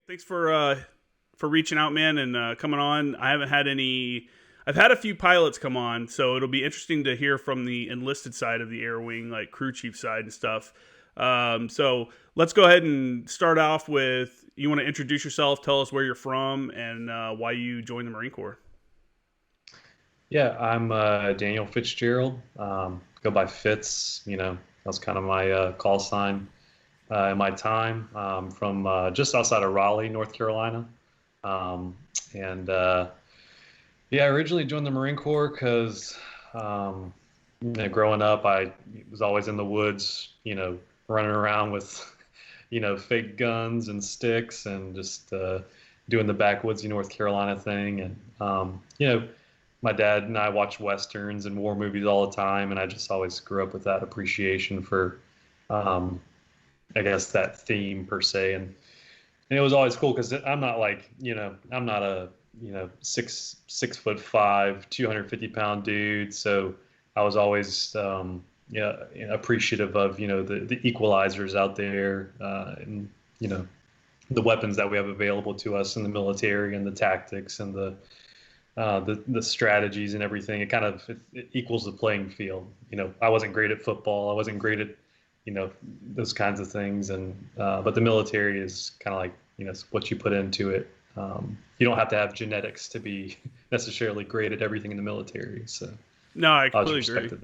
Thanks for reaching out, man, and coming on. I haven't had any. I've had a few pilots come on, so it'll be interesting to hear from the enlisted side of the air wing, like crew chief side and stuff. So let's go ahead and start off with, you want to introduce yourself, tell us where you're from, and why you joined the Marine Corps. Yeah, I'm Daniel Fitzgerald. Go by Fitz. That's kind of my call sign in my time. From just outside of Raleigh, North Carolina. And yeah, I originally joined the Marine Corps because growing up, I was always in the woods, running around with, fake guns and sticks and just doing the backwoodsy North Carolina thing. And, my dad and I watched Westerns and war movies all the time. And I just always grew up with that appreciation for, I guess, that theme per se. And it was always cool because I'm not like, I'm not a, 6'5", 250-pound dude. So I was always, appreciative of, the equalizers out there, and, the weapons that we have available to us in the military and the tactics and the strategies and everything. It equals the playing field. I wasn't great at football. I wasn't great at, those kinds of things. And, but the military is kind of like, it's what you put into it. You don't have to have genetics to be necessarily great at everything in the military. So no, I completely agree.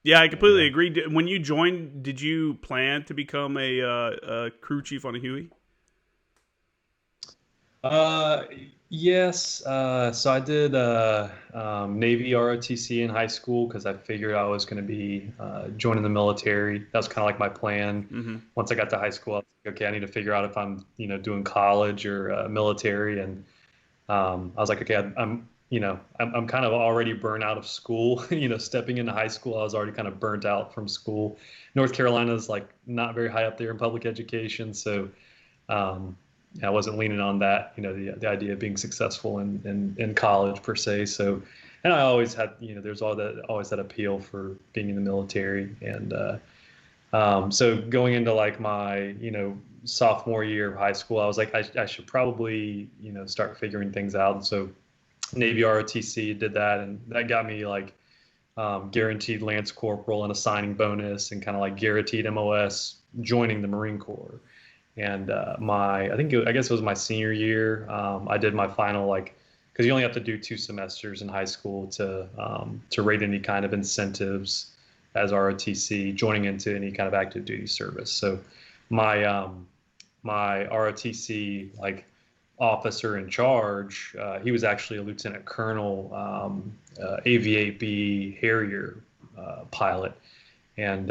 Yeah, I completely agree. When you joined, did you plan to become a crew chief on a Huey? Yes. So I did Navy ROTC in high school because I figured I was going to be joining the military. That was kind of like my plan. Mm-hmm. Once I got to high school, I was like, okay, I need to figure out if I'm, doing college or military. And I was like, okay, I'm kind of already burnt out of school. Stepping into high school, I was already kind of burnt out from school. North Carolina is like not very high up there in public education, so. I wasn't leaning on that, the idea of being successful in college per se. So, and I always had, there's always that appeal for being in the military. And so going into like my, sophomore year of high school, I was like, I should probably, start figuring things out. And so Navy ROTC did that. And that got me like guaranteed Lance Corporal and a signing bonus and kind of like guaranteed MOS joining the Marine Corps. And I guess it was my senior year. I did my final, because you only have to do 2 semesters in high school to rate any kind of incentives as ROTC, joining into any kind of active duty service. So my my ROTC officer in charge, he was actually a lieutenant colonel, AV-8B Harrier pilot, and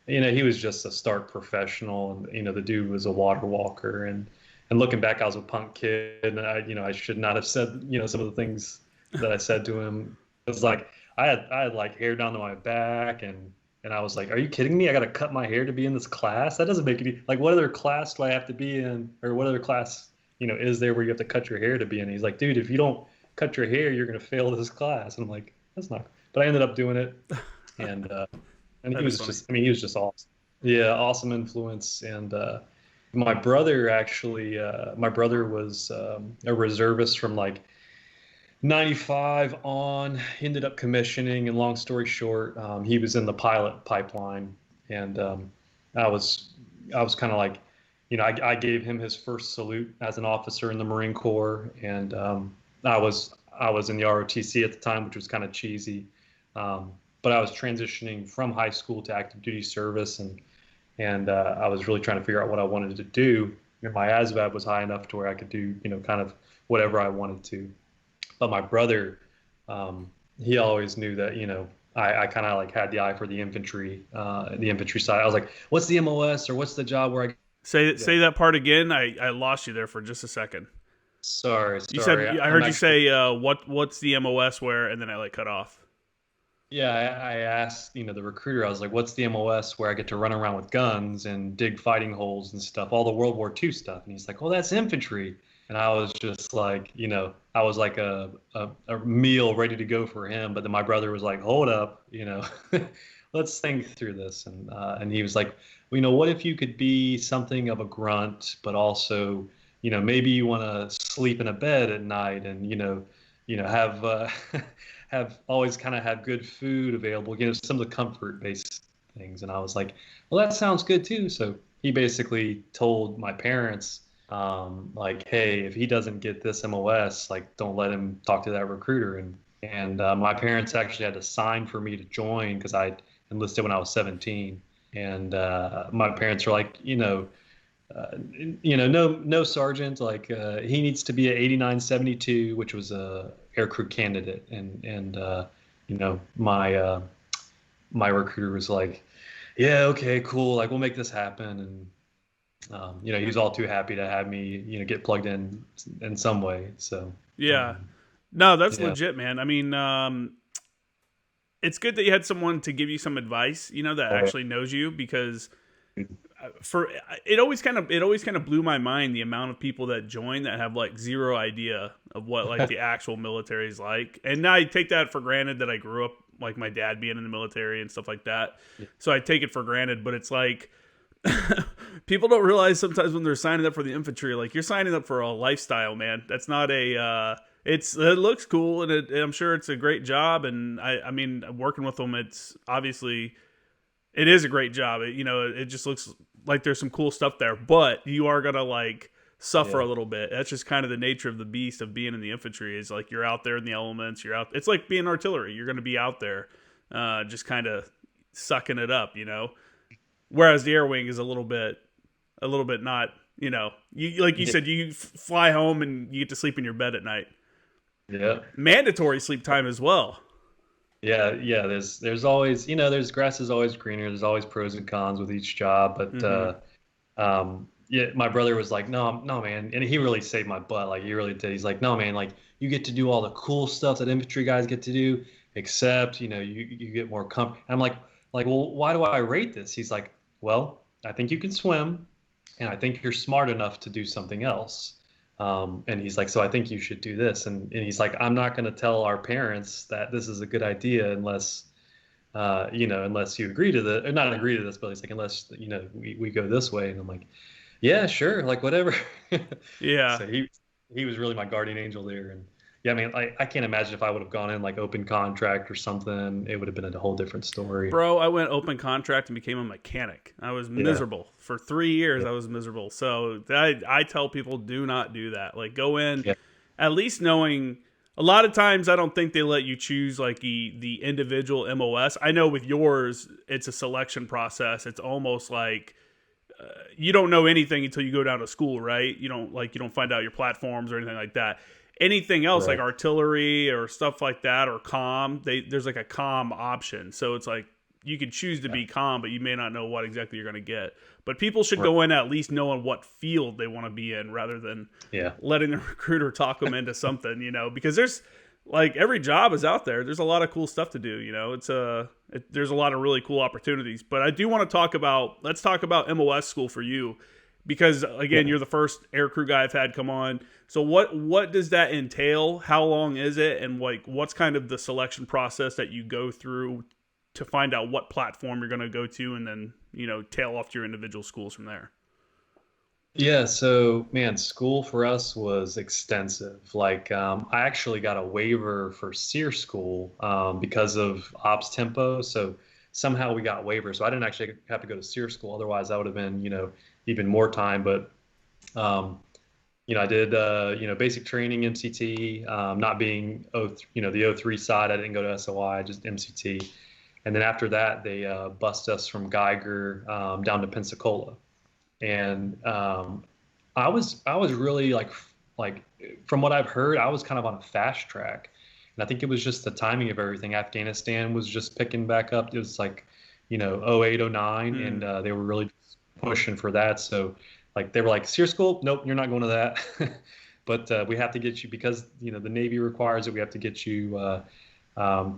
he was just a stark professional, and the dude was a water walker. And looking back, I was a punk kid, and I should not have said some of the things that I said to him. It was like I had like hair down to my back, and I was like, are you kidding me? I got to cut my hair to be in this class? That doesn't make any, like, what other class do I have to be in, or what other class is there where you have to cut your hair to be in? And he's like, dude, if you don't cut your hair, you're gonna fail this class. And I'm like, that's not. But I ended up doing it, and. And he was he was just awesome. Yeah, awesome influence. And my brother was a reservist from like 95 on. He ended up commissioning, and long story short, he was in the pilot pipeline. And I was kind of like, I gave him his first salute as an officer in the Marine Corps. And I was in the ROTC at the time, which was kind of cheesy. But I was transitioning from high school to active duty service, and I was really trying to figure out what I wanted to do. And my ASVAB was high enough to where I could do, kind of whatever I wanted to. But my brother, he always knew that, I kind of had the eye for the infantry side. I was like, what's the MOS, or what's the job where I say that part again? I lost you there for just a second. Sorry. You said I heard you say what's the MOS where, and then I cut off. Yeah, I asked, the recruiter, I was like, what's the MOS where I get to run around with guns and dig fighting holes and stuff, all the World War II stuff? And he's like, well, that's infantry. And I was just like, I was like a meal ready to go for him. But then my brother was like, hold up, let's think through this. And he was like, well, what if you could be something of a grunt, but also, maybe you want to sleep in a bed at night and, have, have always kind of have good food available, some of the comfort based things. And I was like, well, that sounds good too. So he basically told my parents, like, hey, if he doesn't get this MOS, like, don't let him talk to that recruiter. And my parents actually had to sign for me to join because I enlisted when I was 17. And my parents were like, no sergeant, like he needs to be at 8972, which was a aircrew candidate. And my recruiter was like, yeah, okay, cool, like we'll make this happen. And he was all too happy to have me, get plugged in some way. So Yeah. No, that's yeah. legit, man. I mean, it's good that you had someone to give you some advice, that actually knows you, because it always kind of blew my mind the amount of people that join that have like zero idea of what like the actual military is like. And I take that for granted that I grew up like my dad being in the military and stuff like that. So I take it for granted, but it's like people don't realize sometimes when they're signing up for the infantry, like you're signing up for a lifestyle, man. That's not a it looks cool, and I'm sure it's a great job. And I mean, working with them, it's obviously it is a great job. It just looks like there's some cool stuff there, but you are gonna like suffer a little bit. That's just kind of the nature of the beast of being in the infantry. Is like you're out there in the elements. It's like being artillery. You're gonna be out there, just kind of sucking it up, Whereas the air wing is a little bit not. You like you said, you fly home and you get to sleep in your bed at night. Yeah. Mandatory sleep time as well. Yeah. There's always, there's grass is always greener. There's always pros and cons with each job. But yeah, my brother was like, no, man. And he really saved my butt. Like he really did. He's like, no, man, like you get to do all the cool stuff that infantry guys get to do, except, you get more comfort. I'm like, well, why do I rate this? He's like, well, I think you can swim and I think you're smart enough to do something else. And he's like, so I think you should do this. And he's like, I'm not going to tell our parents that this is a good idea unless, unless you agree to this, or not agree to this, but he's like, unless, we go this way. And I'm like, yeah, sure. Like whatever. Yeah. So he was really my guardian angel there. And yeah, I mean, I can't imagine if I would have gone in like open contract or something, it would have been a whole different story. Bro, I went open contract and became a mechanic. I was miserable. For 3 years, I was miserable. So I tell people, do not do that. Like go in at least knowing. A lot of times I don't think they let you choose like the individual MOS. I know with yours, it's a selection process. It's almost like you don't know anything until you go down to school, right? You don't find out your platforms or anything like that. Anything else like artillery or stuff like that or comm, there's like a comm option. So it's like you can choose to be comm, but you may not know what exactly you're going to get. But people should go in at least knowing what field they want to be in rather than letting the recruiter talk them into something, because there's like every job is out there. There's a lot of cool stuff to do, there's a lot of really cool opportunities. But I do want to let's talk about MOS school for you. Because again, you're the first aircrew guy I've had come on. So what does that entail? How long is it? And like, what's kind of the selection process that you go through to find out what platform you're going to go to, and then tail off to your individual schools from there? Yeah. So man, school for us was extensive. Like I actually got a waiver for SEER school because of ops tempo. So somehow we got waivers. So I didn't actually have to go to SEER school. Otherwise, I would have been even more time. But I did basic training MCT, not being the O3 side. I didn't go to SOI, just MCT. And then after that, they bussed us from Geiger down to Pensacola. And I was really like from what I've heard, I was kind of on a fast track. And I think it was just the timing of everything. Afghanistan was just picking back up. It was like 08, 09, and they were really pushing for that. So like they were like, SEER school, nope, you're not going to that. But we have to get you, because the Navy requires it, we have to get you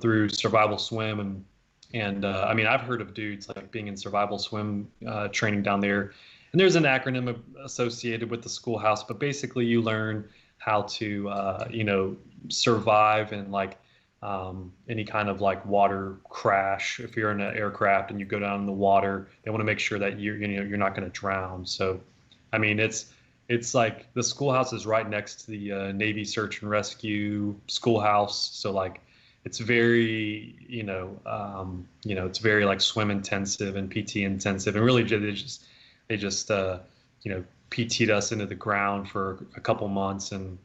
through survival swim. And I mean, I've heard of dudes like being in survival swim training down there, and there's an acronym associated with the schoolhouse, but basically you learn how to survive and like any kind of like water crash. If you're in an aircraft and you go down in the water, they want to make sure that you're not going to drown. So, I mean, it's like the schoolhouse is right next to the Navy Search and Rescue schoolhouse. So like it's very, it's very like swim intensive and PT intensive, and really they just PT'd us into the ground for a couple months, and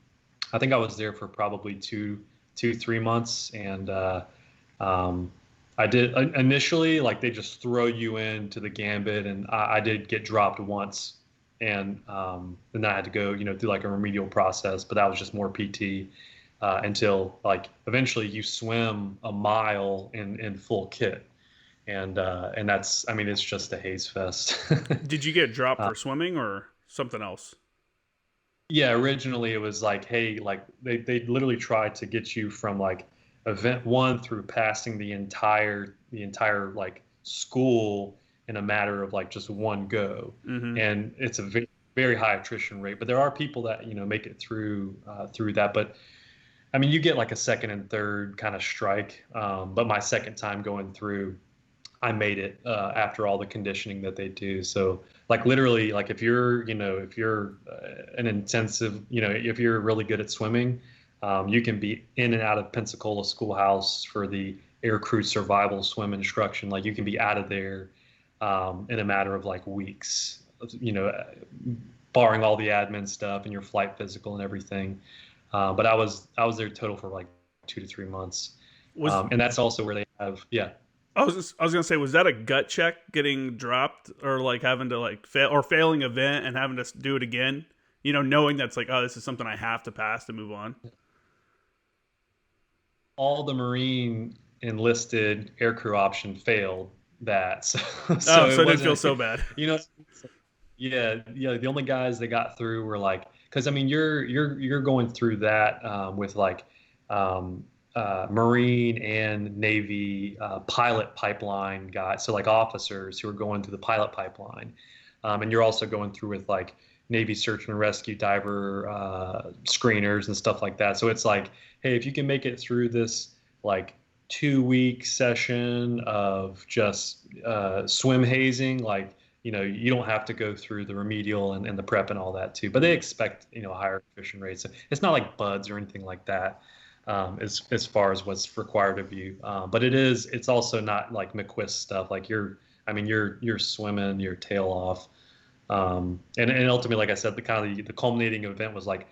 I think I was there for probably 3 months, and I did initially like they just throw you into the gambit, and I did get dropped once, and then I had to go through like a remedial process, but that was just more PT. Until like eventually you swim a mile in full kit, and that's, I mean, it's just a haze fest. Did you get dropped for swimming or something else? Yeah, originally it was like, hey, like they literally tried to get you from like event one through passing the entire like school in a matter of like just one go, Mm-hmm. and it's a very, very high attrition rate. But there are people that make it through that, but I mean, you get like a second and third kind of strike. But my second time going through, I made it after all the conditioning that they do. So like literally, like if you're an intensive, if you're really good at swimming, you can be in and out of Pensacola Schoolhouse for the aircrew survival swim instruction. Like you can be out of there in a matter of like weeks, barring all the admin stuff and your flight physical and everything. But I was there total for like 2 to 3 months, and that's also where they have, yeah. I was gonna say, was that a gut check getting dropped, or like having to like failing event and having to do it again? Knowing that's like, oh, this is something I have to pass to move on. All the Marine enlisted aircrew option failed that, so So it it didn't feel wasn't, so bad. you know, yeah, yeah. The only guys that got through were like, because I mean, you're going through that with like Marine and Navy pilot pipeline guys, so like officers who are going through the pilot pipeline, and you're also going through with like Navy search and rescue diver screeners and stuff like that. So it's like, hey, if you can make it through this like 2 week session of just swim hazing, like you don't have to go through the remedial and the prep and all that too. But they expect higher attrition rates. It's not like buds or anything like that, as far as what's required of you. But it's also not like McQuist stuff. Like you're swimming your tail off. And ultimately, like I said, the culminating event was like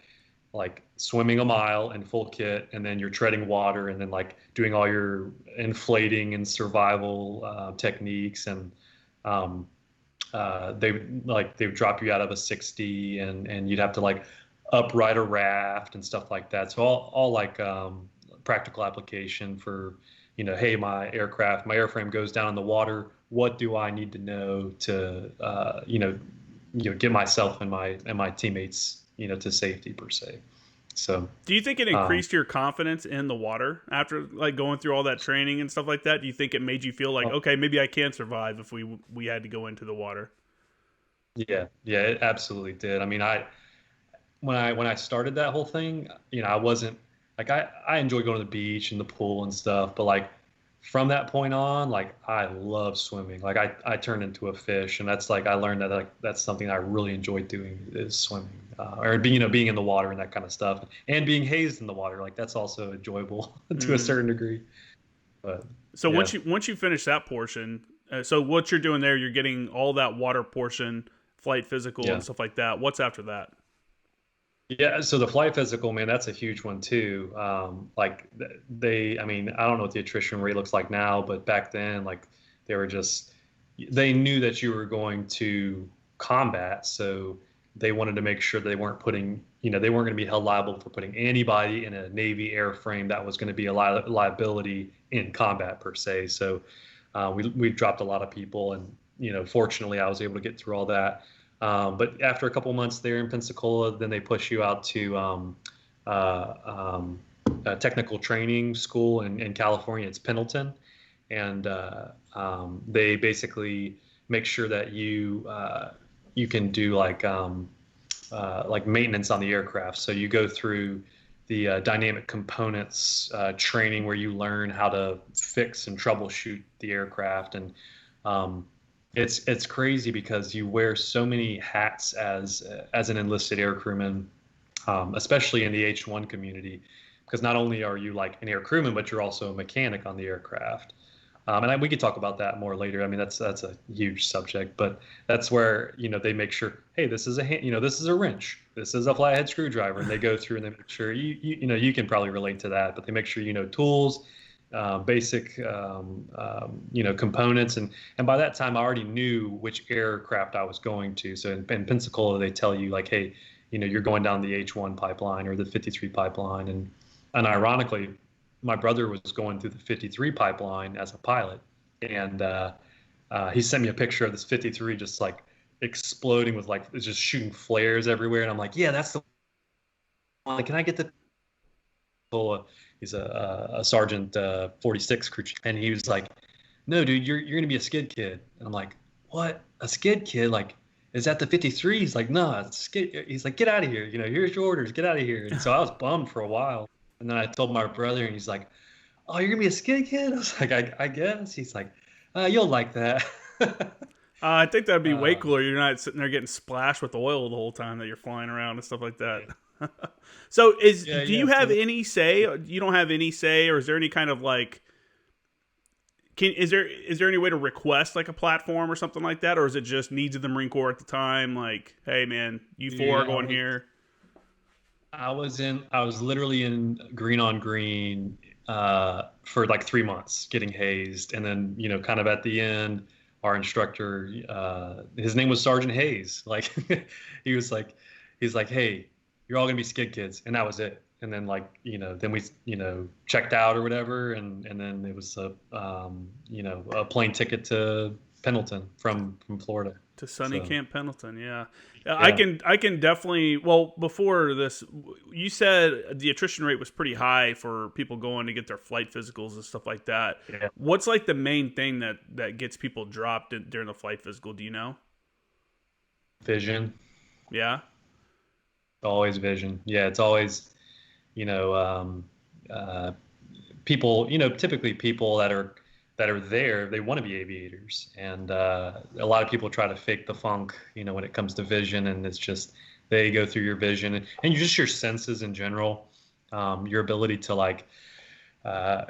swimming a mile in full kit, and then you're treading water, and then like doing all your inflating and survival techniques, and they would drop you out of a 60, and you'd have to like upright a raft and stuff like that. So all like practical application for hey, my airframe goes down in the water. What do I need to know to get myself and my teammates to safety per se. So do you think it increased your confidence in the water after like going through all that training and stuff like that? Do you think it made you feel like, okay, maybe I can survive if we had to go into the water? Yeah, it absolutely did. I mean, when I started that whole thing, I wasn't like, I enjoy going to the beach and the pool and stuff, but like from that point on, like I love swimming. Like I turned into a fish, and that's like I learned that like that's something I really enjoy doing is swimming, or being in the water and that kind of stuff, and being hazed in the water. Like that's also enjoyable to a certain degree. But so yeah. once you finish that portion, so what you're doing there, you're getting all that water portion, flight physical and stuff like that. What's after that? Yeah, so the flight physical, man, that's a huge one too. Like I mean, I don't know what the attrition rate looks like now, but back then, like they knew that you were going to combat, so they wanted to make sure they weren't they weren't going to be held liable for putting anybody in a Navy airframe that was going to be a liability in combat per se. So we dropped a lot of people, and fortunately, I was able to get through all that. But after a couple months there in Pensacola, then they push you out to a technical training school in California. It's Pendleton, and they basically make sure that you can do like maintenance on the aircraft. So you go through the dynamic components training where you learn how to fix and troubleshoot the aircraft. And it's crazy because you wear so many hats as an enlisted air crewman, especially in the H-1 community, because not only are you like an air crewman, but you're also a mechanic on the aircraft. We could talk about that more later. I mean, that's a huge subject, but that's where, they make sure, hey, this is this is a wrench, this is a flathead screwdriver, and they go through and they make sure you can probably relate to that, but they make sure tools, basic components, and by that time I already knew which aircraft I was going to. So in Pensacola, they tell you like, hey, you're going down the H-1 pipeline or the 53 pipeline, and ironically, my brother was going through the 53 pipeline as a pilot, and he sent me a picture of this 53 just like exploding with like just shooting flares everywhere, and I'm like, yeah, that's the one. Can I get the? He's a sergeant 46 crew, and he was like, no, dude, you're gonna be a skid kid. And I'm like, what? A skid kid? Like, is that the 53? He's like, no, it's skid. He's like, get out of here. Here's your orders. Get out of here. And so I was bummed for a while. And then I told my brother, and he's like, oh, you're going to be a skid kid? I was like, I guess. He's like, you'll like that. I think that'd be way cooler. You're not sitting there getting splashed with oil the whole time that you're flying around and stuff like that. So do you have any say? You don't have any say, or is there any kind of like, is there any way to request like a platform or something like that? Or is it just needs of the Marine Corps at the time? Like, hey man, you four are going here. I was literally in green on green for like 3 months getting hazed. And then, kind of at the end, our instructor, his name was Sergeant Hayes. Like he's like, hey, you're all gonna be skid kids. And that was it. And then then we, checked out or whatever. And then it was a plane ticket to Pendleton from Florida. To sunny Camp Pendleton, yeah. I can definitely. Well, before this, you said the attrition rate was pretty high for people going to get their flight physicals and stuff like that. Yeah. What's like the main thing that gets people dropped during the flight physical? Do you know? Vision. Yeah. Always vision. Yeah, it's always, people. Typically people that are there, they want to be aviators, and a lot of people try to fake the funk, when it comes to vision, and it's just they go through your vision and just your senses in general, your ability to like,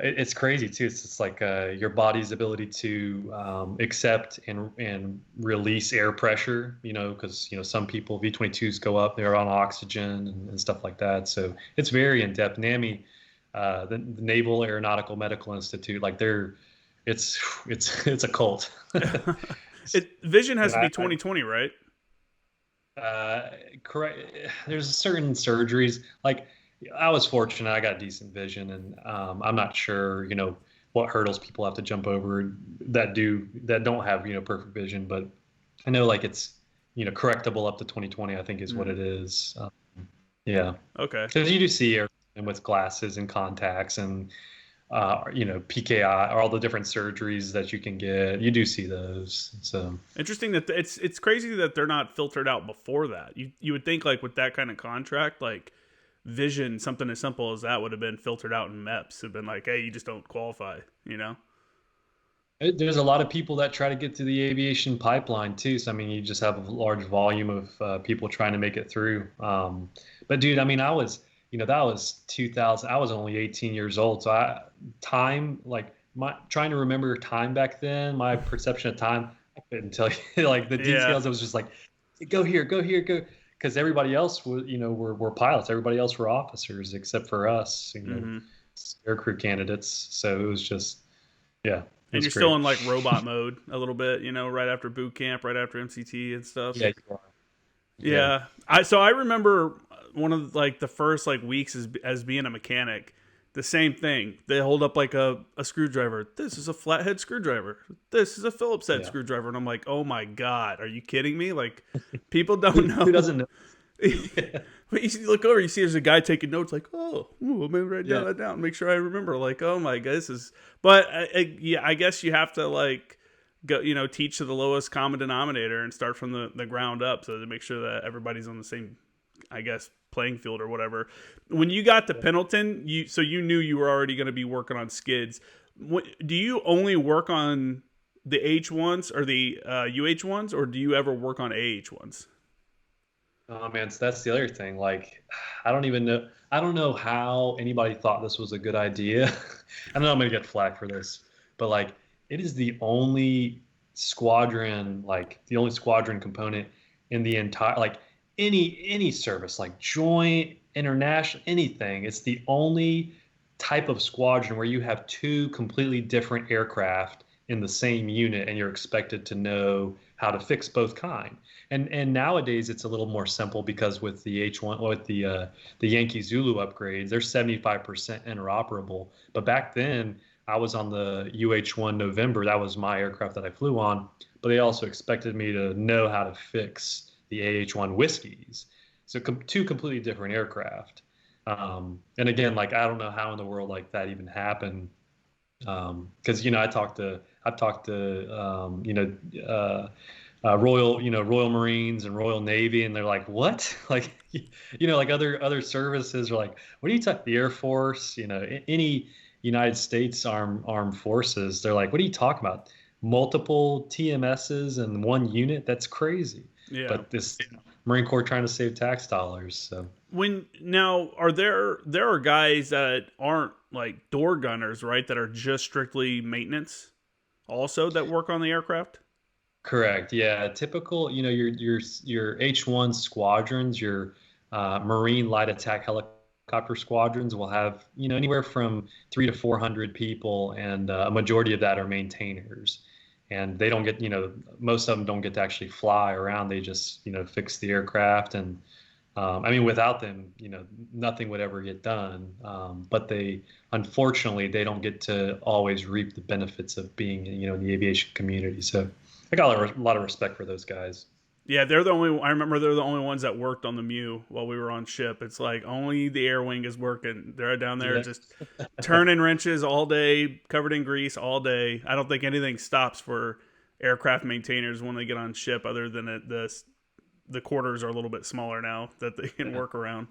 it's crazy too. It's just like your body's ability to accept and release air pressure, because some people V-22s go up, they're on oxygen and stuff like that. So it's very in depth. NAMI, the Naval Aeronautical Medical Institute, like it's a cult. Vision has to be 20/20, right? Correct. There's certain surgeries. Like I was fortunate, I got decent vision, and I'm not sure, what hurdles people have to jump over that don't have, perfect vision. But I know like it's, correctable up to 20/20, I think is what it is. Yeah. Okay. Because you do see airmen with glasses and contacts and PKI, or all the different surgeries that you can get. You do see those. So interesting that it's crazy that they're not filtered out before that. You would think like with that kind of contract, like vision, something as simple as that would have been filtered out in MEPS. Have been like, hey, you just don't qualify. There's a lot of people that try to get to the aviation pipeline too. So I mean, you just have a large volume of people trying to make it through. But dude, I mean, that was 2000. I was only 18 years old. So trying to remember time back then, my perception of time, I couldn't tell you like the details. It was just like, go here, go. Because everybody else was, were pilots. Everybody else were officers except for us, aircrew candidates. So it was just, yeah. And you're still in like robot mode a little bit, right after boot camp, right after MCT and stuff. Yeah, you are. Yeah. I remember one of like the first like weeks as being a mechanic, the same thing. They hold up like a screwdriver. This is a flathead screwdriver. This is a Phillips head screwdriver. And I'm like, oh my God, are you kidding me? Like people don't know. Who doesn't know? But you look over, you see there's a guy taking notes like, oh, I'm going to write that down, make sure I remember. Like, oh my God, this is, but I guess you have to like go, teach to the lowest common denominator and start from the ground up, so to make sure that everybody's on the same I guess, playing field or whatever. When you got to Pendleton, you knew you were already going to be working on skids. Do you only work on the H-1s or the UH-1s, or do you ever work on AH-1s? Oh man, so that's the other thing. Like, I don't even know. I don't know how anybody thought this was a good idea. I know I'm gonna get flack for this, but like, it is the only squadron, like the only squadron component in the entire, like any service, like joint, international, anything. It's the only type of squadron where you have two completely different aircraft in the same unit, and you're expected to know how to fix both kind. And nowadays it's a little more simple because with the H-1, with the Yankee Zulu upgrades, they're 75% interoperable. But back then, I was on the UH-1 November. That was my aircraft that I flew on. But they also expected me to know how to fix the AH-1 Whiskies. So two completely different aircraft. And again, like I don't know how in the world like that even happened. Because I've talked to Royal Marines and Royal Navy, and they're like, what? Like, like other services are like, what are you talking? The Air Force, any United States armed forces, they're like, what are you talking about? Multiple TMSs and one unit? That's crazy. Yeah. But this Marine Corps trying to save tax dollars. So there are guys that aren't like door gunners, right? That are just strictly maintenance, also that work on the aircraft. Correct. Yeah. Typical, your H-1 squadrons, your Marine light attack helicopter squadrons will have, anywhere from 300 to 400 people, and a majority of that are maintainers. And they don't get, most of them don't get to actually fly around. They just, fix the aircraft. And without them, nothing would ever get done. But unfortunately, they don't get to always reap the benefits of being, in the aviation community. So I got a lot of respect for those guys. Yeah, I remember they're the only ones that worked on the MEU while we were on ship. It's like only the air wing is working. They're down there just turning wrenches all day, covered in grease all day. I don't think anything stops for aircraft maintainers when they get on ship, other than the quarters are a little bit smaller now that they can work around.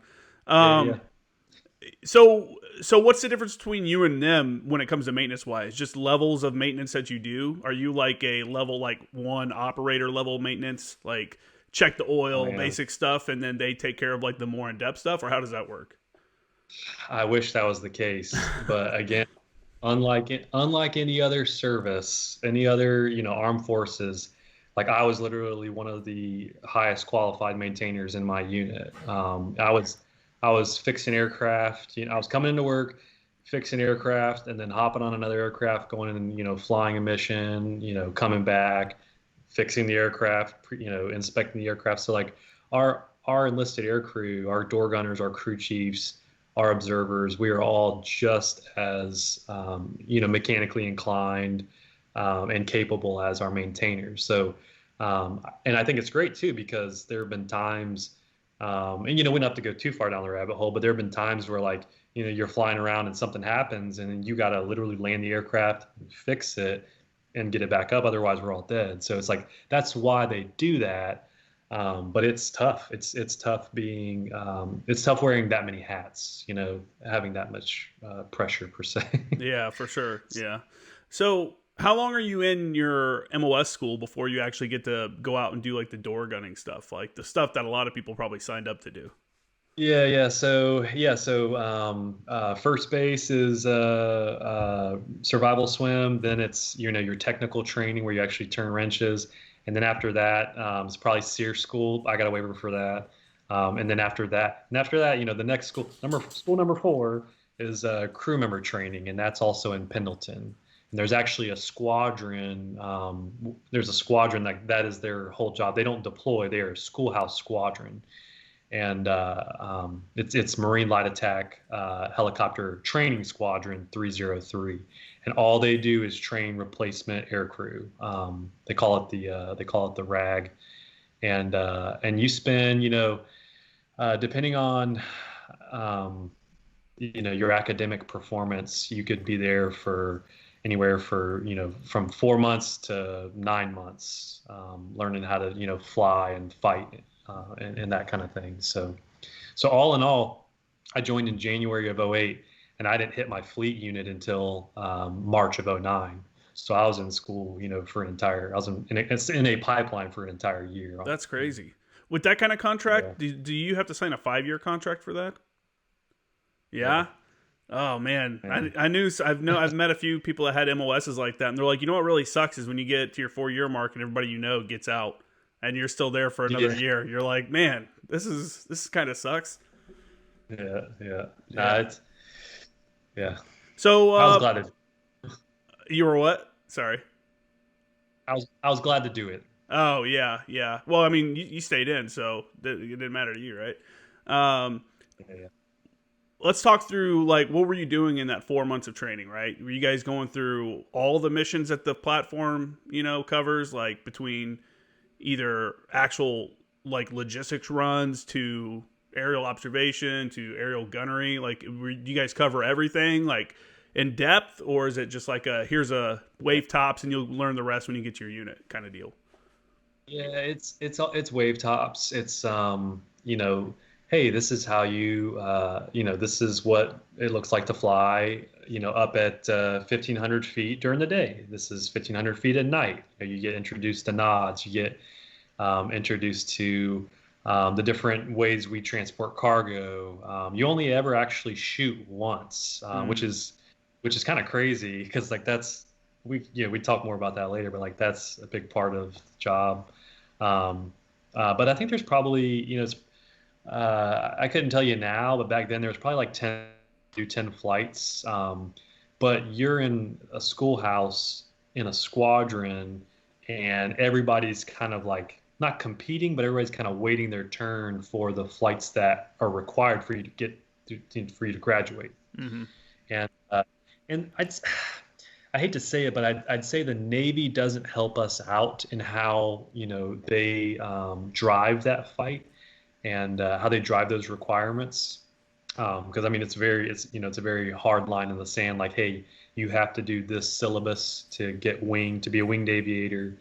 So what's the difference between you and them when it comes to maintenance wise? Just levels of maintenance that you do? Are you like a level like 1 operator level maintenance, like check the oil, basic stuff, and then they take care of like the more in-depth stuff, or how does that work? I wish that was the case, but again, unlike any other service, any other, armed forces, like I was literally one of the highest qualified maintainers in my unit. I was fixing aircraft. I was coming into work, fixing aircraft, and then hopping on another aircraft, going and flying a mission. Coming back, fixing the aircraft. Inspecting the aircraft. So like our enlisted air crew, our door gunners, our crew chiefs, our observers, we are all just as mechanically inclined and capable as our maintainers. So and I think it's great too, because there have been times. And we don't have to go too far down the rabbit hole, but there have been times where like, you're flying around and something happens and you got to literally land the aircraft, fix it, and get it back up. Otherwise, we're all dead. So it's like, that's why they do that. But it's tough. It's tough it's tough wearing that many hats, having that much pressure per se. Yeah, for sure. Yeah. So how long are you in your MOS school before you actually get to go out and do like the door gunning stuff, like the stuff that a lot of people probably signed up to do? Yeah. So first base is survival swim. Then it's your technical training where you actually turn wrenches, and then after that, it's probably SEER school. I got a waiver for that. And then after that, the next school number 4 is crew member training, and that's also in Pendleton. And there's actually a squadron. There's a squadron that is their whole job. They don't deploy. They are a schoolhouse squadron, and it's Marine Light Attack Helicopter Training Squadron 303. And all they do is train replacement air crew. They call it the RAG, and you spend depending on your academic performance, you could be there for anywhere for from 4 months to 9 months, learning how to fly and fight and that kind of thing. So So all in all, I joined in January of '08, and I didn't hit my fleet unit until March of '09. So I was in school, for an entire, I was in a pipeline for an entire year. That's crazy. With that kind of Yeah, contract, do you have to sign a 5-year contract for that? yeah, Yeah. Oh man, man. I've met a few people that had MOSs like that, and they're like, you know what really sucks is when you get to your 4-year mark and everybody gets out, and you're still there for another Yeah, year. You're like, man, this kind of sucks. yeah, yeah. Nah, Yeah. yeah. So I was glad to, you were what? Sorry. I was glad to do it. Oh yeah, yeah. Well, I mean, you stayed in, so it didn't matter to you, right? Um, Yeah, yeah. let's talk through like what were you doing in that 4 months of training, right? Were you guys going through all the missions that the platform, covers, like between either actual like logistics runs to aerial observation to aerial gunnery? Like, do you guys cover everything like in depth, or is it just like here's a wave tops and you'll learn the rest when you get to your unit kind of deal? Yeah, it's wave tops. It's hey, this is how this is what it looks like to fly, up at 1,500 feet during the day. This is 1,500 feet at night. You get introduced to nods. You get introduced to the different ways we transport cargo. You only ever actually shoot once, Mm. which is kind of crazy because like we talk more about that later, but like that's a big part of the job. Um, but I think there's probably, I couldn't tell you now, but back then there was probably like 10 flights. But you're in a schoolhouse in a squadron, and everybody's kind of like not competing, but everybody's kind of waiting their turn for the flights that are required for you to for you to graduate. Hmm. And and I hate to say it, but I'd say the Navy doesn't help us out in how they drive that fight and how they drive those requirements. Because I mean, it's a very hard line in the sand. Like, hey, you have to do this syllabus to to be a winged aviator.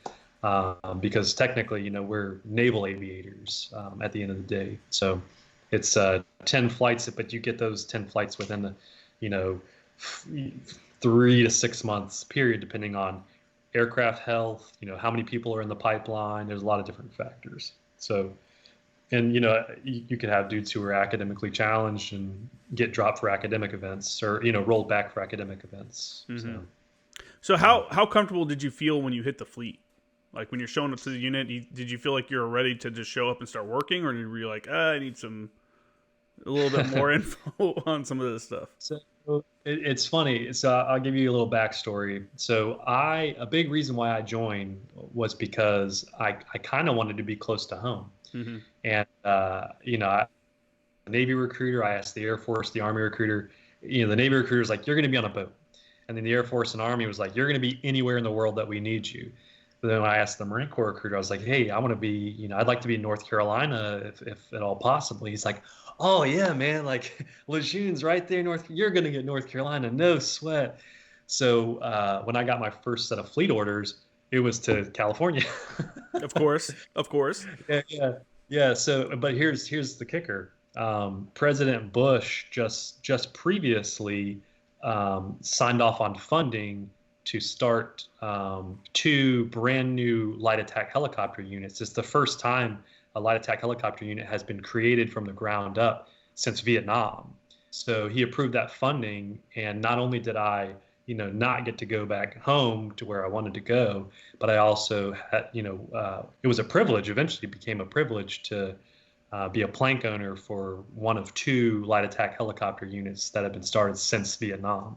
Because technically, we're naval aviators at the end of the day. So it's 10 flights, but you get those 10 flights within the, you know, 3 to 6 months period, depending on aircraft health, how many people are in the pipeline. There's a lot of different factors. So, and you could have dudes who are academically challenged and get dropped for academic events, or rolled back for academic events. Hmm. So So how comfortable did you feel when you hit the fleet? Like when you're showing up to the unit, did you feel like you were ready to just show up and start working, or were you like, I need a little bit more info on some of this stuff? so it's funny. So I'll give you a little backstory. So a big reason why I joined was because I kind of wanted to be close to home. Hmm. And Navy recruiter, I asked the Air Force, the Army recruiter. The Navy recruiter was like, "You're going to be on a boat," and then the Air Force and Army was like, "You're going to be anywhere in the world that we need you." But then when I asked the Marine Corps recruiter, I was like, "Hey, I want to be, I'd like to be in North Carolina if at all possible." He's like, "Oh yeah, man, like Lejeune's right there, You're going to get North Carolina, no sweat." So when I got my first set of fleet orders, it was to California. Of course, of course. Yeah, yeah, yeah. So, but here's the kicker. President Bush just previously signed off on funding to start 2 brand new light attack helicopter units. It's the first time a light attack helicopter unit has been created from the ground up since Vietnam. So he approved that funding, and not only did I, not get to go back home to where I wanted to go, but I also had, it was a privilege. Eventually, became a privilege to be a plank owner for one of 2 light attack helicopter units that have been started since Vietnam.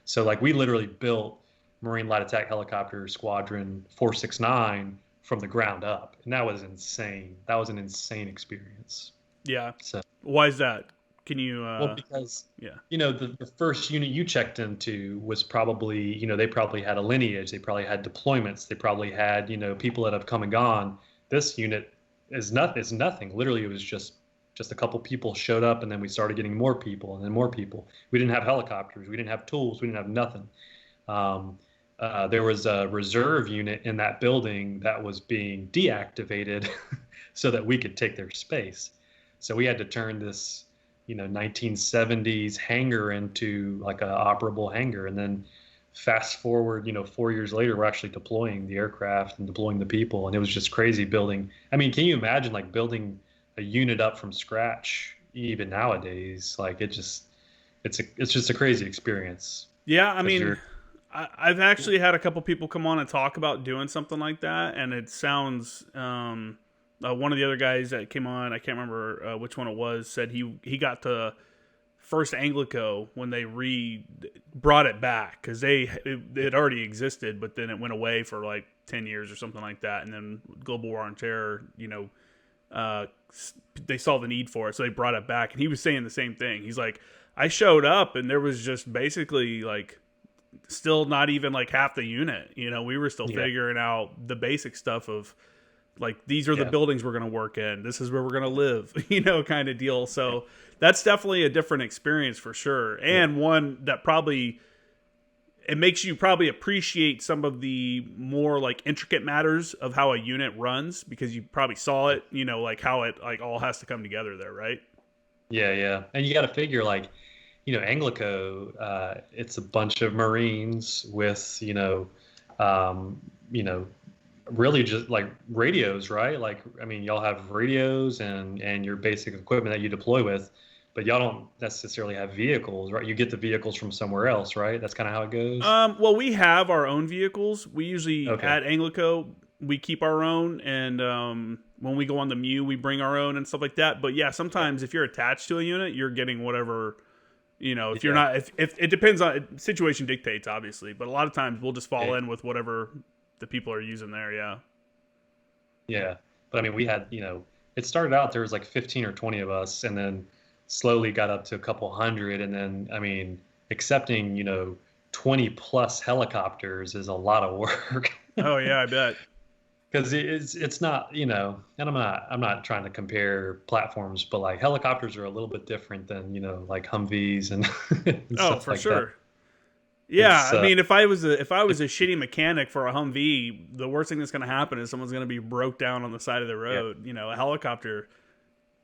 So, like, we literally built Marine Light Attack Helicopter Squadron 469 from the ground up, and that was insane. That was an insane experience. Yeah. So, Why is that? Can you? well, because Yeah. the first unit you checked into was probably, they probably had a lineage, they probably had deployments, they probably had, people that have come and gone. This unit is nothing. Literally, it was just a couple people showed up, and then we started getting more people, and then more people. We didn't have helicopters, we didn't have tools, we didn't have nothing. There was a reserve unit in that building that was being deactivated so that we could take their space. So we had to turn this, 1970s hangar into like an operable hangar. And then fast forward, 4 years later, we're actually deploying the aircraft and deploying the people. And it was just crazy building. I mean, can you imagine like building a unit up from scratch even nowadays? Like it's just a crazy experience. Yeah, I mean, I've actually had a couple people come on and talk about doing something like that, and it sounds. One of the other guys that came on, I can't remember which one it was, said he got to first Anglico when they brought it back because it already existed, but then it went away for like 10 years or something like that, and then Global War on Terror, they saw the need for it, so they brought it back, and he was saying the same thing. He's like, I showed up and there was just basically like still not even like half the unit. We were still figuring out the basic stuff of like, these are the buildings we're going to work in. This is where we're going to live, kind of deal. So that's definitely a different experience for sure. And one that it makes you probably appreciate some of the more like intricate matters of how a unit runs, because you probably saw it, like how it like all has to come together there. Right. Yeah. And you got to figure like, Anglico, it's a bunch of Marines with, really just like radios, right? Like, I mean, y'all have radios and your basic equipment that you deploy with, but y'all don't necessarily have vehicles, right? You get the vehicles from somewhere else, right? That's kind of how it goes. Well, we have our own vehicles. We usually at Anglico, we keep our own, and when we go on the MEU, we bring our own and stuff like that. But yeah, sometimes if you're attached to a unit, you're getting whatever. If you're not, if it depends on situation dictates, obviously, but a lot of times we'll just fall in with whatever the people are using there. Yeah. But I mean, we had, it started out, there was like 15 or 20 of us, and then slowly got up to a couple hundred. And then, I mean, accepting, 20 plus helicopters is a lot of work. Oh yeah, I bet. Because it's not, and I'm not trying to compare platforms, but like helicopters are a little bit different than like Humvees and, and oh, stuff for like sure. that. Yeah, I mean, if I was a shitty mechanic for a Humvee, the worst thing that's going to happen is someone's going to be broke down on the side of the road. A helicopter,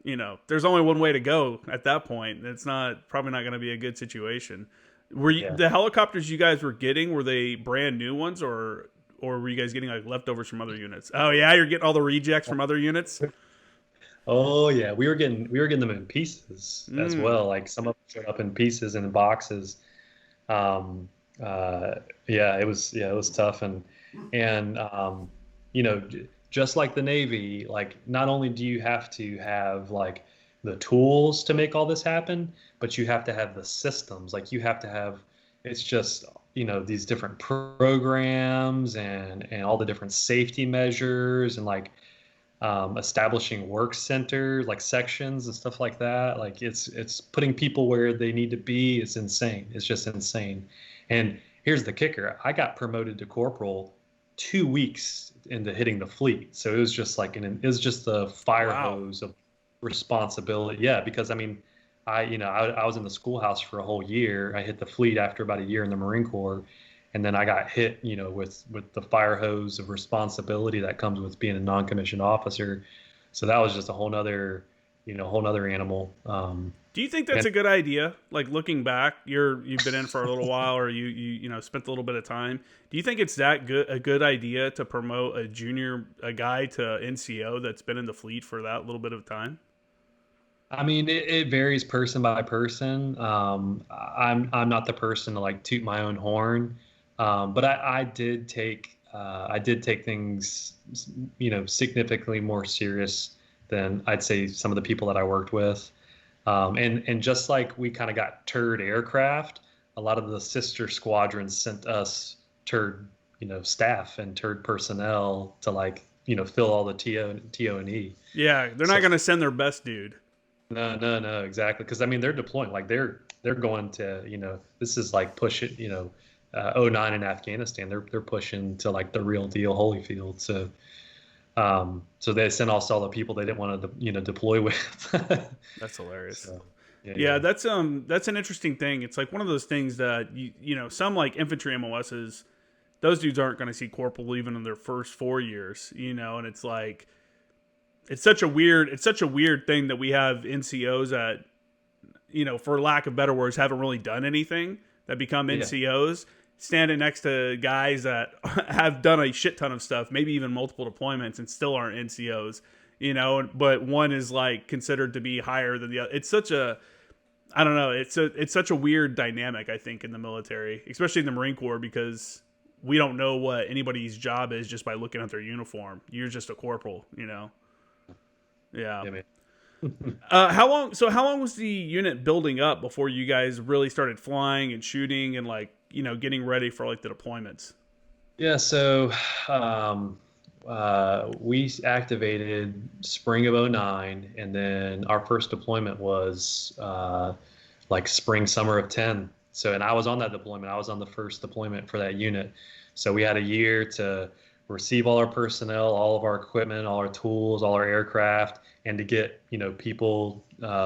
there's only one way to go at that point. It's probably not going to be a good situation. The helicopters you guys were getting, were they brand new ones, or were you guys getting like leftovers from other units? Oh yeah, you're getting all the rejects from other units. Oh yeah, we were getting them in pieces as well. Like some of them showed up in pieces and in boxes. It was tough, and just like the Navy, like not only do you have to have like the tools to make all this happen, but you have to have the systems. Like you have to have, it's just these different programs and all the different safety measures, and like establishing work centers, like sections and stuff like that. Like it's putting people where they need to be. It's insane. It's just insane. And here's the kicker: I got promoted to corporal 2 weeks into hitting the fleet. So it was just like it was just the fire hose of responsibility. Yeah, because I mean, I was in the schoolhouse for a whole year. I hit the fleet after about a year in the Marine Corps, and then I got hit, with the fire hose of responsibility that comes with being a non-commissioned officer. So that was just a whole nother animal. Do you think that's a good idea? Like looking back, you've been in for a little while, or you spent a little bit of time. Do you think it's a good idea to promote a guy to NCO that's been in the fleet for that little bit of time? I mean, it varies person by person. I'm not the person to like toot my own horn, but I did take things, significantly more serious than I'd say some of the people that I worked with. And just like we kind of got turd aircraft, a lot of the sister squadrons sent us turd, staff and turd personnel to like, fill all the TO and E. Yeah, they're not going to send their best dude. No, exactly. Because I mean, they're deploying, like they're going to, this is like push it, 09 in Afghanistan. They're pushing to like the real deal Holyfield. So they sent us all the people they didn't want to, deploy with. That's hilarious. So, yeah, that's an interesting thing. It's like one of those things that some like infantry MOSs, those dudes aren't going to see corporal even in their first 4 years, and it's like, it's such a weird thing that we have NCOs that, for lack of better words, haven't really done anything that become NCOs, standing next to guys that have done a shit ton of stuff, maybe even multiple deployments, and still aren't NCOs. But one is like considered to be higher than the other. It's such a, I don't know. It's such a weird dynamic, I think, in the military, especially in the Marine Corps, because we don't know what anybody's job is just by looking at their uniform. You're just a corporal, Yeah. Yeah, man. How long was the unit building up before you guys really started flying and shooting and getting ready for like the deployments? Yeah, so we activated spring of '09, and then our first deployment was like spring, summer of 10. So, and I was on that deployment. I was on the first deployment for that unit. So we had a year to receive all our personnel, all of our equipment, all our tools, all our aircraft, and to get, people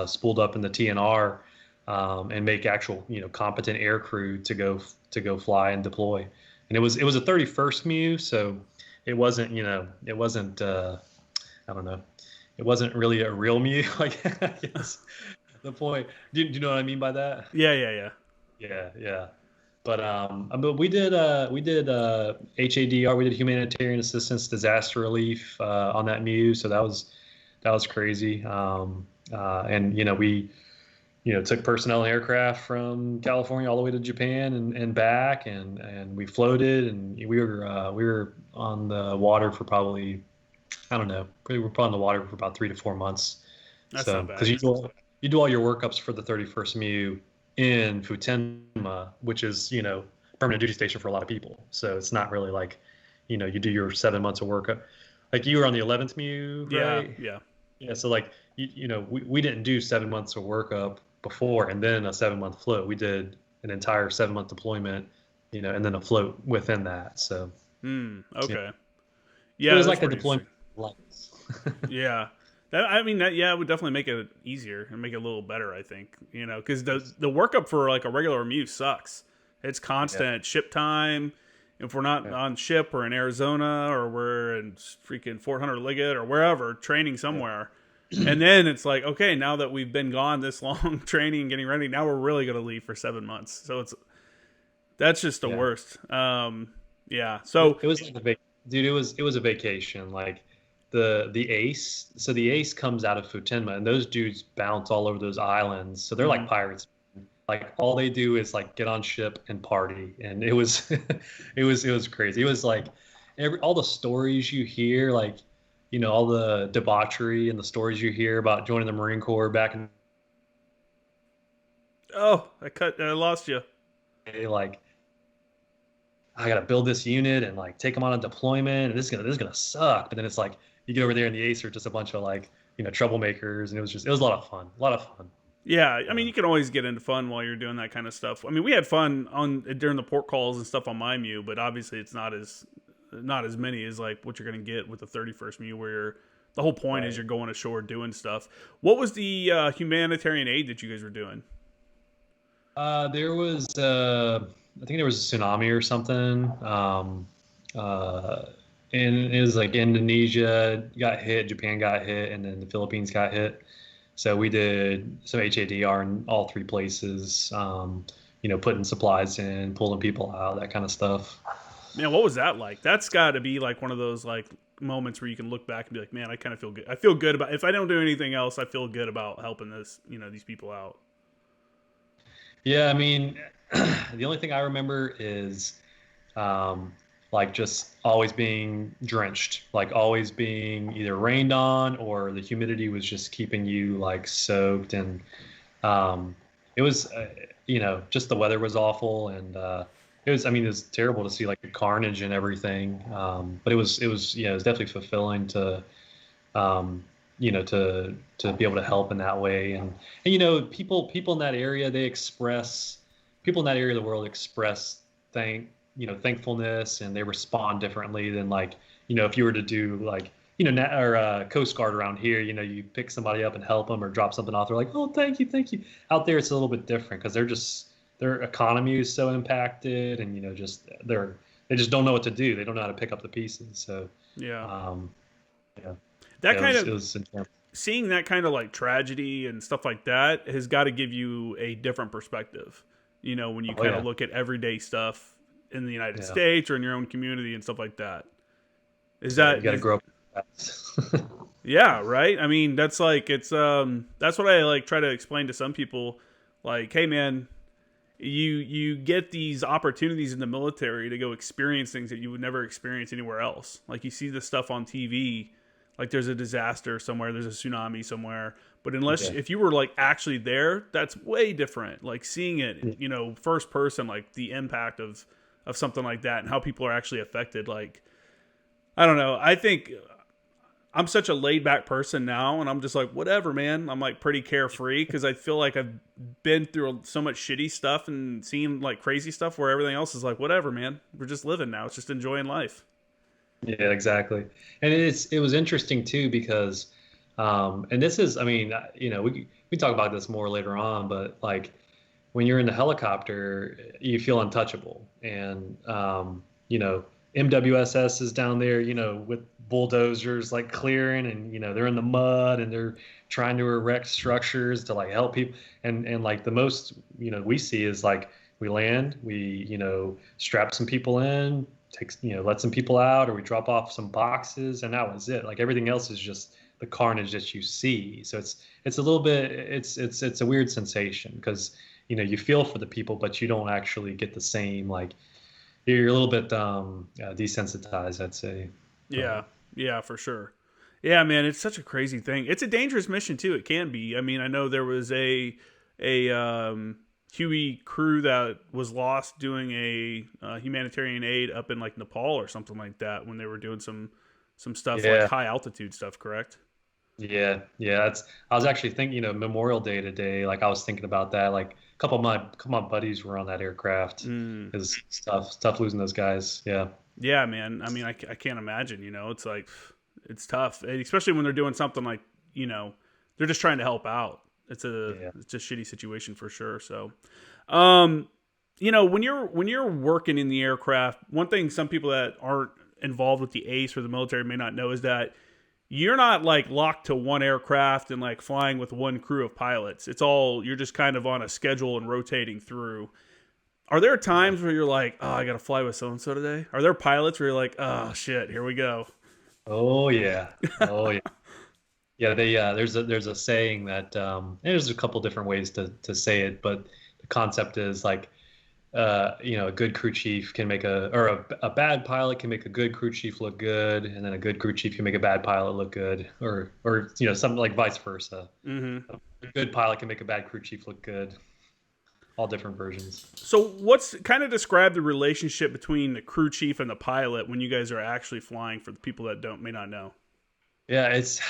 spooled up in the TNR and make actual, competent air crew to go fly and deploy. And it was a 31st MEU, so it wasn't, I don't know, it wasn't really a real MEU, I guess. The point. Do you know what I mean by that? Yeah. But we did HADR, we did humanitarian assistance, disaster relief on that MEU, so that was crazy. And we took personnel and aircraft from California all the way to Japan and back, and we floated, and we were on the water for probably, I don't know, we were probably on the water for about 3 to 4 months. That's not bad. Because you do all your workups for the 31st MEU in Futenma, which is, permanent duty station for a lot of people. So it's not really like, you do your 7 months of workup. Like you were on the 11th MEU, right? Yeah. So like, we didn't do 7 months of workup before and then a 7-month float. We did an entire 7-month deployment, and then a float within that. So. Okay. Yeah. It was like the deployment. Yeah. It would definitely make it easier and make it a little better, I think, because the workup for like a regular MEU sucks. It's constant ship time. If we're not on ship, we're in Arizona or we're in freaking Fort Hunter Liggett or wherever, training somewhere. And then it's like, okay, now that we've been gone this long training and getting ready, now we're really going to leave for 7 months. So that's just the worst. So it was like it was a vacation. Like the ace. So the ace comes out of Futenma, and those dudes bounce all over those islands. So they're like pirates. Like all they do is like get on ship and party, and it was it was crazy. It was like all the stories you hear, like all the debauchery and the stories you hear about joining the Marine Corps back in. Oh, I lost you. Like, I gotta build this unit and like take them on a deployment, and this is gonna suck. But then it's like you get over there, and the ace are just a bunch of like troublemakers, and it was a lot of fun. Yeah, I mean, you can always get into fun while you're doing that kind of stuff. I mean, we had fun during the port calls and stuff on my MEU, but obviously it's not as many as like what you're going to get with the 31st MEU, where the whole point is you're going ashore doing stuff. What was the humanitarian aid that you guys were doing? There was, I think there was a tsunami or something, and it was like Indonesia got hit, Japan got hit, and then the Philippines got hit. So we did some HADR in all 3 places, putting supplies in, pulling people out, that kind of stuff. Man, what was that like? That's got to be like one of those like moments where you can look back and be like, man, I kind of feel good. I feel good about, if I don't do anything else, I feel good about helping these people out. Yeah, I mean, the only thing I remember is like just always being drenched, like always being either rained on or the humidity was just keeping you like soaked. And it was, just the weather was awful. And it was terrible to see like the carnage and everything. But it was definitely fulfilling to, to be able to help in that way. And people in that area, people in that area of the world express thankfulness, and they respond differently than like, if you were to do like, Coast Guard around here, you pick somebody up and help them or drop something off. They're like, oh, thank you. Out there, it's a little bit different because their economy is so impacted, and they just don't know what to do. They don't know how to pick up the pieces. So yeah. That kind it of was intense. seeing that kind of like tragedy and stuff like that has got to give you a different perspective. You know, when you Oh kind of yeah, look at everyday stuff in the United yeah, States or in your own community and stuff like that. Is yeah. You that got to is grow up fast. Yeah, right? I mean, that's like that's what I like try to explain to some people like, hey man, you get these opportunities in the military to go experience things that you would never experience anywhere else. Like you see this stuff on TV, like there's a disaster somewhere, there's a tsunami somewhere, but unless Yeah, if you were like actually there, that's way different. Like seeing it, yeah, you know, first person, like the impact of something like that and how people are actually affected. Like I don't know. I think I'm such a laid back person now, and I'm just like, whatever, man. I'm like pretty carefree because I feel like I've been through so much shitty stuff and seen like crazy stuff where everything else is like, whatever, man. We're just living now. It's just enjoying life. yeah, exactly. And it was interesting too because, and this is, I mean, we talk about this more later on, but like when you're in the helicopter, you feel untouchable, and MWSS is down there, with bulldozers like clearing, and they're in the mud and they're trying to erect structures to like help people, and like the most we see is like we land, we strap some people in, takes let some people out, or we drop off some boxes, and that was it. Like everything else is just the carnage that you see. So it's a little bit it's a weird sensation because you feel for the people, but you don't actually get the same, like you're a little bit desensitized, I'd say. Yeah, yeah, for sure. Yeah, man, it's such a crazy thing. It's a dangerous mission too. It can be. I mean, I know there was a Huey crew that was lost doing a humanitarian aid up in like Nepal or something like that when they were doing some stuff like Yeah, high altitude stuff. Correct? yeah. That's I was actually thinking, Memorial Day today. Like I was thinking about that. Like a couple of my buddies were on that aircraft. Mm. It's tough losing those guys. Yeah, Yeah, man. I mean, I can't imagine. It's like it's tough, and especially when they're doing something like they're just trying to help out. yeah, It's a shitty situation for sure. So, um, when you're working in the aircraft, one thing some people that aren't involved with the ACE or the military may not know is that you're not like locked to one aircraft and like flying with one crew of pilots. You're just kind of on a schedule and rotating through. Are there yeah. times where you're like, oh, I got to fly with so and so today? Are there pilots where you're like, oh shit, here we go? Oh yeah, oh yeah. Yeah, there's a saying that and there's a couple different ways to say it, but the concept is like a good crew chief can make a bad pilot can make a good crew chief look good, and then a good crew chief can make a bad pilot look good, or something like vice versa. Hmm. A good pilot can make a bad crew chief look good. All different versions. So, what's kind of describe the relationship between the crew chief and the pilot when you guys are actually flying for the people that don't may not know? Yeah, it's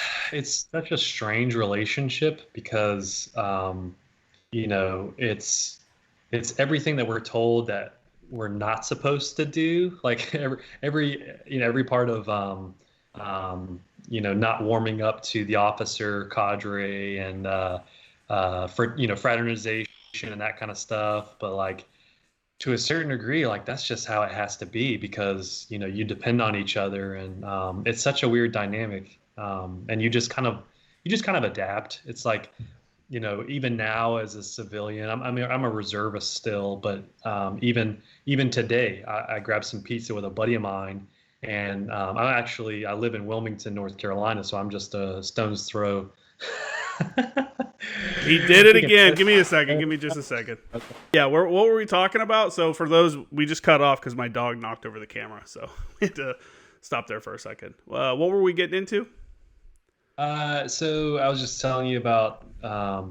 such a strange relationship because it's everything that we're told that we're not supposed to do. Like every part of not warming up to the officer cadre and for fraternization and that kind of stuff. But like to a certain degree, like that's just how it has to be because you depend on each other, and it's such a weird dynamic. And you just kind of adapt. It's like even now as a civilian, I'm a reservist still, but even today, I grabbed some pizza with a buddy of mine, and I live in Wilmington, North Carolina, so I'm just a stone's throw. He did it again. Give me a second. Give me just a second. Yeah, what were we talking about? So for those, we just cut off because my dog knocked over the camera, so we had to stop there for a second. What were we getting into? So I was just telling you about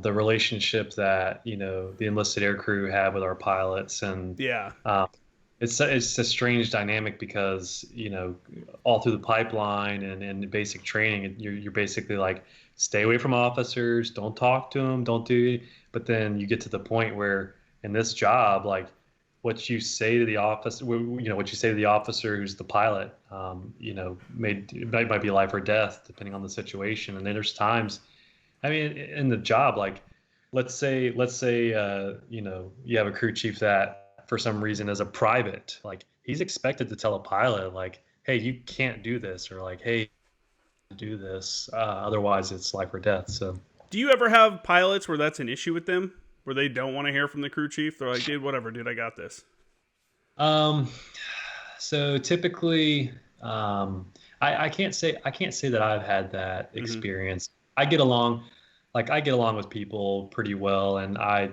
the relationship that the enlisted air crew have with our pilots, and Yeah. it's a strange dynamic because all through the pipeline and basic training, you're basically like stay away from officers, don't talk to them, don't do. But then you get to the point where in this job, like what you say to the officer, what you say to the officer who's the pilot, might be life or death depending on the situation. And then there's times, I mean, in the job, like let's say you have a crew chief that for some reason as a private, like he's expected to tell a pilot like, hey, you can't do this, or like, hey, do this. Otherwise, it's life or death. So, Do you ever have pilots where that's an issue with them, where they don't want to hear from the crew chief? They're like, dude, whatever, dude, I got this. um, so typically, I can't say that I've had that Mm-hmm. experience. I get along, I get along with people pretty well, and I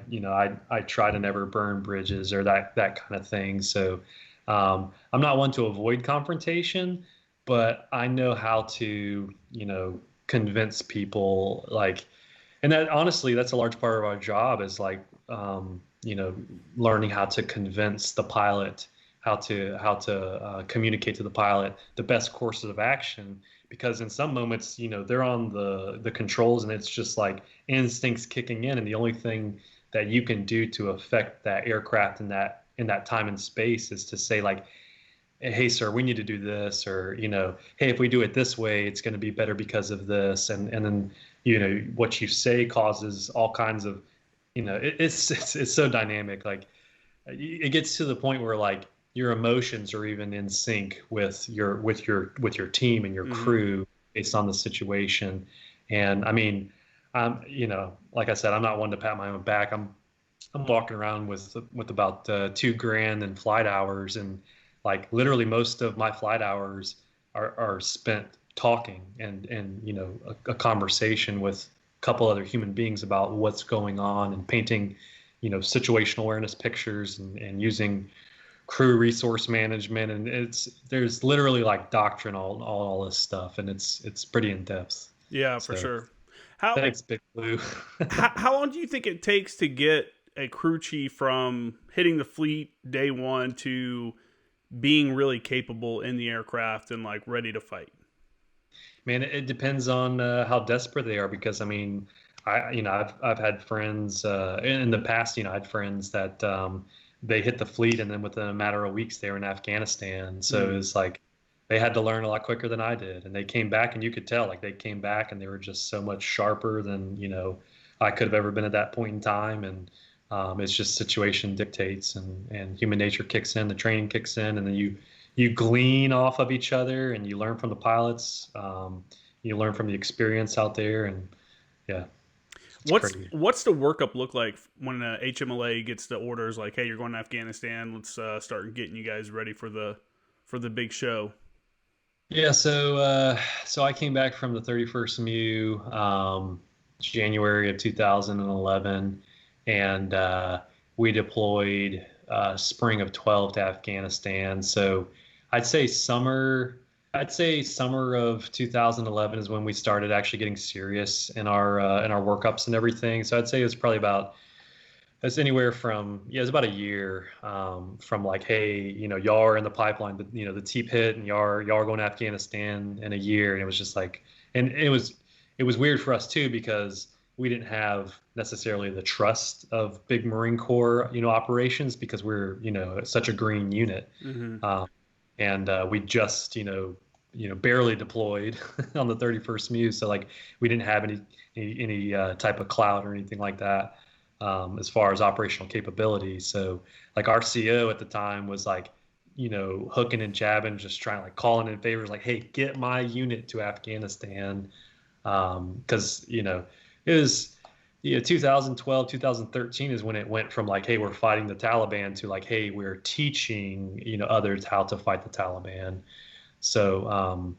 try to never burn bridges or that kind of thing. So, I'm not one to avoid confrontation, but I know how to, convince people and that honestly, that's a large part of our job is learning how to convince the pilot, how to communicate to the pilot the best courses of action. Because in some moments, they're on the controls, and it's just like instincts kicking in, and the only thing that you can do to affect that aircraft in that time and space is to say like, hey sir, we need to do this, or hey, if we do it this way it's going to be better because of this, and then what you say causes all kinds of it's so dynamic. Like it gets to the point where like your emotions are even in sync with your team and your Mm-hmm. crew based on the situation. And I mean, like I said, I'm not one to pat my own back. I'm walking around with about 2 grand in flight hours, and like literally most of my flight hours are spent talking and a conversation with a couple other human beings about what's going on, and painting situational awareness pictures, and using crew resource management, and there's literally like doctrine all this stuff, and it's pretty in depth. Yeah, for So sure. How thanks, Big Blue. how long do you think it takes to get a crew chief from hitting the fleet day one to being really capable in the aircraft and like ready to fight? Man, it depends on how desperate they are, because I mean, I've had friends in the past. I had friends that they hit the fleet, and then within a matter of weeks they were in Afghanistan. So Mm. it's like they had to learn a lot quicker than I did, and they came back, and you could tell like they came back and they were just so much sharper than I could have ever been at that point in time. And it's just situation dictates, and human nature kicks in, the training kicks in, and then you glean off of each other, and you learn from the pilots. You learn from the experience out there, and yeah, it's crazy. What's the workup look like when HMLA gets the orders like, "Hey, you're going to Afghanistan. Let's start getting you guys ready for the big show." Yeah, so I came back from the 31st MEU, January of 2011, and we deployed spring of 12 to Afghanistan. So I'd say summer, I'd say summer of 2011 is when we started actually getting serious in our workups and everything. So I'd say it was probably about it's anywhere from it's about a year from like, hey, y'all are in the pipeline, but the TEEP hit, and y'all are going to Afghanistan in a year. And it was just like, and it was weird for us too, because we didn't have necessarily the trust of big Marine Corps operations, because we're such a green unit. Mm-hmm. And we just barely deployed on the 31st MEU, so like we didn't have any type of clout or anything like that, as far as operational capability. So like our CO at the time was like, hooking and jabbing, just trying, like calling in favors, like, hey, get my unit to Afghanistan. Because it was 2012, 2013 is when it went from like, hey, we're fighting the Taliban, to like, hey, we're teaching others how to fight the Taliban. So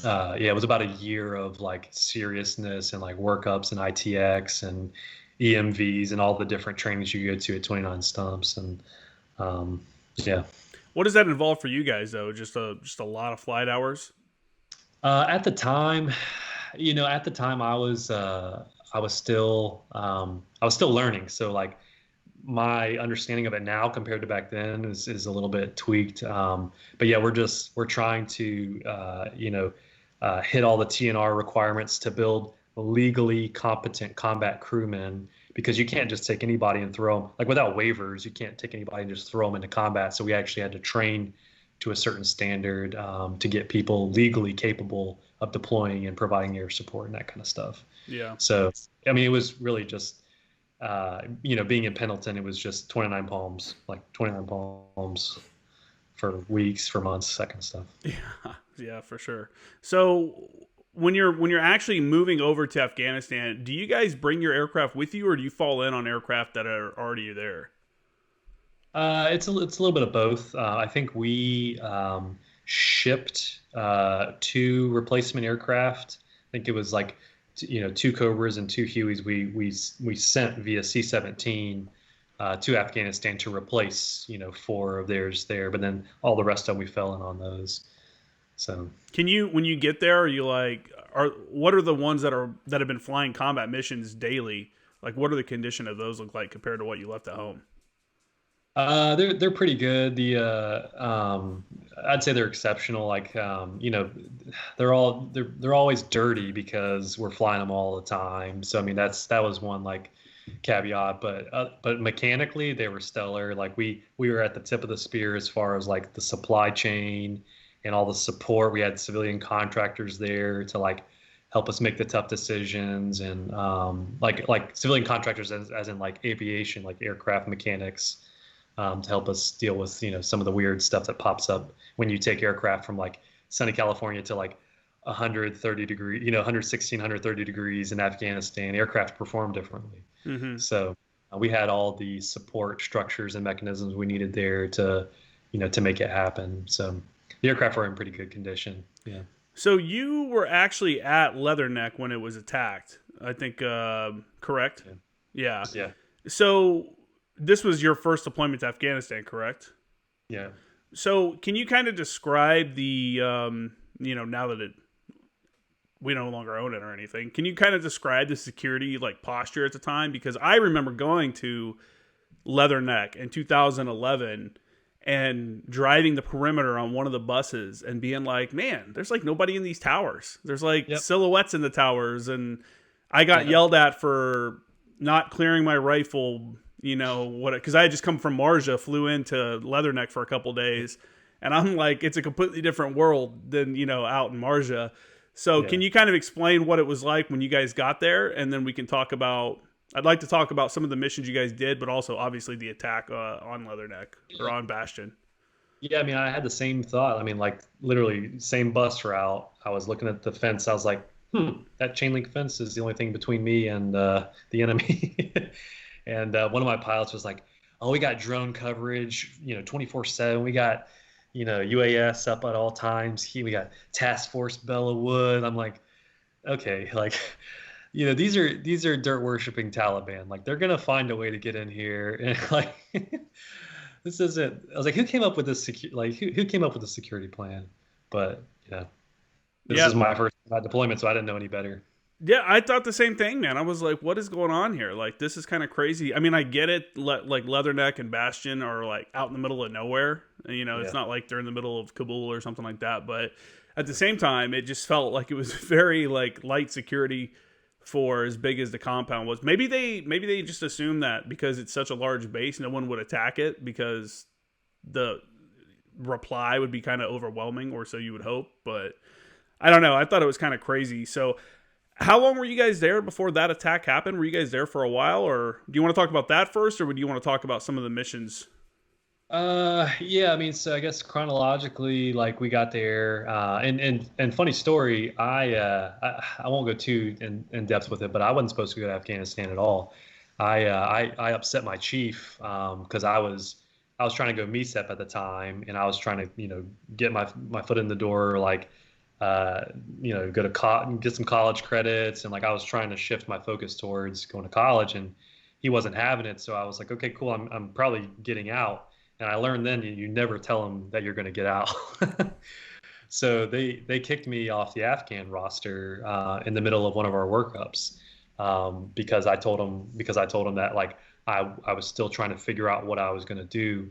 yeah, it was about a year of like seriousness and like workups and ITX and EMVs and all the different trainings you go to at 29 Stumps. And yeah. What does that involve for you guys though? Just a lot of flight hours. At the time, I was still learning. So like my understanding of it now compared to back then is a little bit tweaked. But yeah, we're trying to hit all the TNR requirements to build legally competent combat crewmen, because you can't just take anybody and throw them, like without waivers. You can't take anybody and just throw them into combat. So we actually had to train to a certain standard to get people legally capable of deploying and providing air support and that kind of stuff. Yeah. So I mean, it was really just being in Pendleton, it was just 29 palms, like 29 palms for weeks, for months, that kind of stuff. Yeah, yeah, for sure. So, when you're actually moving over to Afghanistan, do you guys bring your aircraft with you, or do you fall in on aircraft that are already there? It's a little bit of both. I think we shipped two replacement aircraft. I think it was like two Cobras and two Hueys. We sent via C-17 to Afghanistan to replace four of theirs there, but then all the rest of them we fell in on those. So Can you, when you get there, are you like, what are the ones that have been flying combat missions daily? Like, what are the condition of those look like compared to what you left at home? they're pretty good. I'd say they're exceptional. Like they're always dirty because we're flying them all the time. So I mean that was one like caveat, but mechanically they were stellar. Like we were at the tip of the spear as far as like the supply chain and all the support. We had civilian contractors there to like help us make the tough decisions, and like civilian contractors as in like aviation, like aircraft mechanics, to help us deal with some of the weird stuff that pops up when you take aircraft from like sunny California to like 130 degrees, 116, 130 degrees in Afghanistan. Aircraft perform differently. Mm-hmm. So we had all the support structures and mechanisms we needed there to make it happen. So the aircraft were in pretty good condition. Yeah. So you were actually at Leatherneck when it was attacked, I think, correct? Yeah. Yeah. So this was your first deployment to Afghanistan, correct? Yeah. So can you kind of describe the, now that we no longer own it or anything, can you kind of describe the security like posture at the time? Because I remember going to Leatherneck in 2011 and driving the perimeter on one of the buses and being like, man, there's like nobody in these towers. There's like silhouettes in the towers. And I got yelled at for not clearing my rifle, because I had just come from Marja, flew into Leatherneck for a couple days. And I'm like, it's a completely different world than, out in Marja. So can you kind of explain what it was like when you guys got there? And then we can talk about, I'd like to talk about some of the missions you guys did, but also obviously the attack on Leatherneck or on Bastion. Yeah, I mean, I had the same thought. I mean, like literally same bus route. I was looking at the fence. I was like, that chain link fence is the only thing between me and the enemy. And one of my pilots was like, oh, we got drone coverage, 24/7. We got, UAS up at all times. We got Task Force Bella Wood. I'm like, okay, like, these are dirt worshiping Taliban. Like they're gonna find a way to get in here, and like, this isn't. I was like, who came up with this who came up with the security plan? But this is my first deployment, so I didn't know any better. Yeah, I thought the same thing, man. I was like, what is going on here? Like, this is kind of crazy. I mean, I get it. Like, Leatherneck and Bastion are, like, out in the middle of nowhere. It's not like they're in the middle of Kabul or something like that. But at the same time, it just felt like it was very, like, light security for as big as the compound was. Maybe they just assumed that because it's such a large base, no one would attack it because the reply would be kind of overwhelming, or so you would hope. But I don't know. I thought it was kind of crazy. So how long were you guys there before that attack happened? Were you guys there for a while, or do you want to talk about that first, or would you want to talk about some of the missions? Yeah, I mean, so I guess chronologically, like we got there, and funny story, I won't go too in depth with it, but I wasn't supposed to go to Afghanistan at all. I upset my chief because I was trying to go MECEP at the time, and I was trying to get my foot in the door, like go to get some college credits, and like I was trying to shift my focus towards going to college, and he wasn't having it. So I was like, okay, cool, I'm probably getting out. And I learned then you never tell them that you're going to get out. So they kicked me off the Afghan roster in the middle of one of our workups because I told them that like I was still trying to figure out what I was going to do.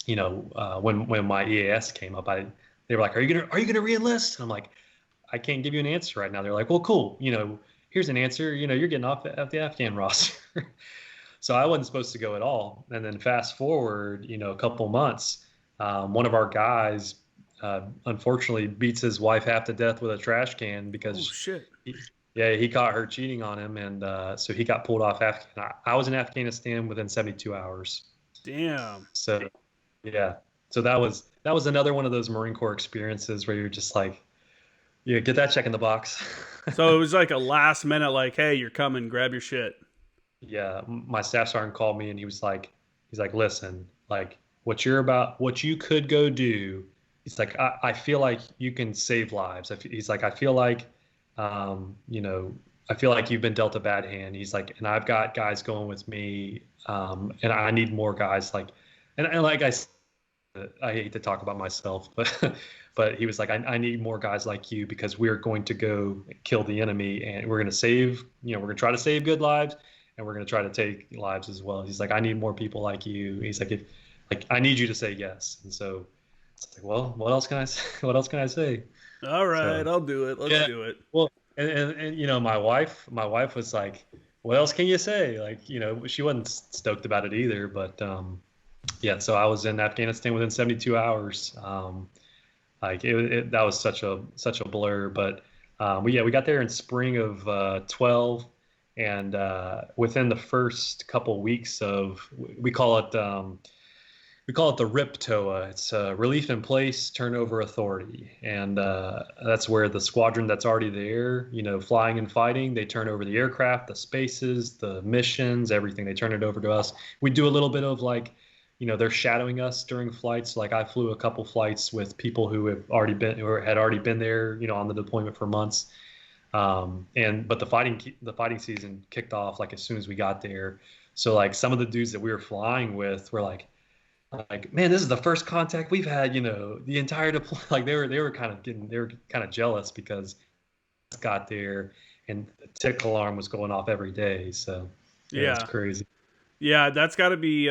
When my EAS came up, they were like, are you gonna reenlist? I'm like, I can't give you an answer right now. They're like, well, cool. Here's an answer. You're getting off the Afghan roster. So I wasn't supposed to go at all. And then fast forward, a couple months, one of our guys, unfortunately beats his wife half to death with a trash can because he caught her cheating on him. And so he got pulled off Afghanistan. I was in Afghanistan within 72 hours. Damn. So, yeah. So that was another one of those Marine Corps experiences where you're just like, Yeah, get that check in the box. So it was like a last minute, like, hey, you're coming, grab your shit. Yeah, my staff sergeant called me and he's like, listen, like what you're about, what you could go do. He's like, I feel like you can save lives. He's like, I feel like, you know, I feel like you've been dealt a bad hand. He's like, and I've got guys going with me, and I need more guys. Like, and like I hate to talk about myself, but but he was like, I need more guys like you because we're going to go kill the enemy and we're going to save, you know, we're going to try to save good lives and we're going to try to take lives as well. He's like, I need more people like you. He's like, if like I need you to say yes. And so it's like, well, what else can I say? What else can I say? All right, So I'll do it. Let's yeah, do it. well, and you know, my wife was like, what else can you say? Like, you know, she wasn't stoked about it either, but yeah, so I was in Afghanistan within 72 hours. Like that was such a blur. But we got there in spring of 12, and within the first couple weeks of we call it the RIPTOA. It's Relief in Place Turnover Authority, and that's where the squadron that's already there, you know, flying and fighting, they turn over the aircraft, the spaces, the missions, everything. They turn it over to us. We do a little bit of like, you know, they're shadowing us during flights. Like I flew a couple flights with people who have already been or had already been there, you know, on the deployment for months. But the fighting season kicked off like as soon as we got there. So like some of the dudes that we were flying with were like, man, this is the first contact we've had, you know, the entire deploy. Like they were kind of jealous because got there and the tick alarm was going off every day. So yeah, it's Yeah, crazy. yeah, that's got to be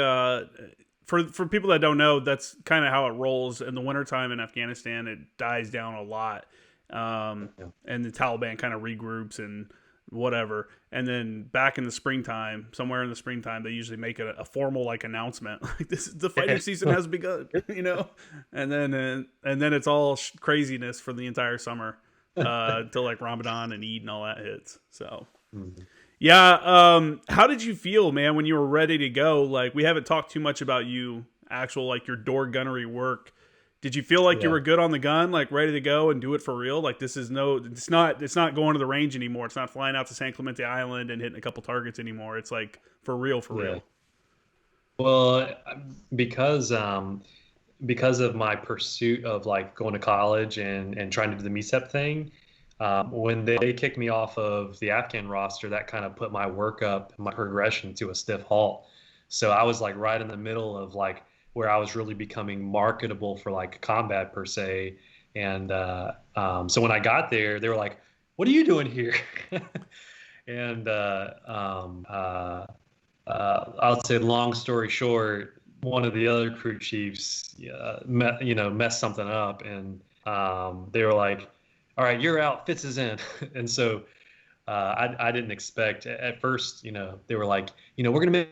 for people that don't know. That's kind of how it rolls in the wintertime in Afghanistan. It dies down a lot, Yeah. and the Taliban kind of regroups and whatever. And then back in the springtime, somewhere in the springtime, they usually make a formal like announcement, like this the fighting season has begun, you know. And then it's all craziness for the entire summer till like Ramadan and Eid and all that hits. So. Mhm. Yeah, how did you feel, man, when you were ready to go? Like, we haven't talked too much about you, actual, like, your door gunnery work. Did you feel like you Yeah. were good on the gun, like, ready to go and do it for real? Like, it's not going to the range anymore. It's not flying out to San Clemente Island and hitting a couple targets anymore. It's, like, for real, for Yeah. real. Well, because because of my pursuit of like going to college and trying to do the MECEP thing, when they kicked me off of the Afghan roster, that kind of put my work up, my progression to a stiff halt. So I was like right in the middle of like where I was really becoming marketable for like combat per se. And so when I got there, they were like, "What are you doing here?" And I'll say, long story short, one of the other crew chiefs, messed something up, and they were like, "All right, you're out. Fitz is in." And so I didn't expect at first. You know, they were like, "We're gonna make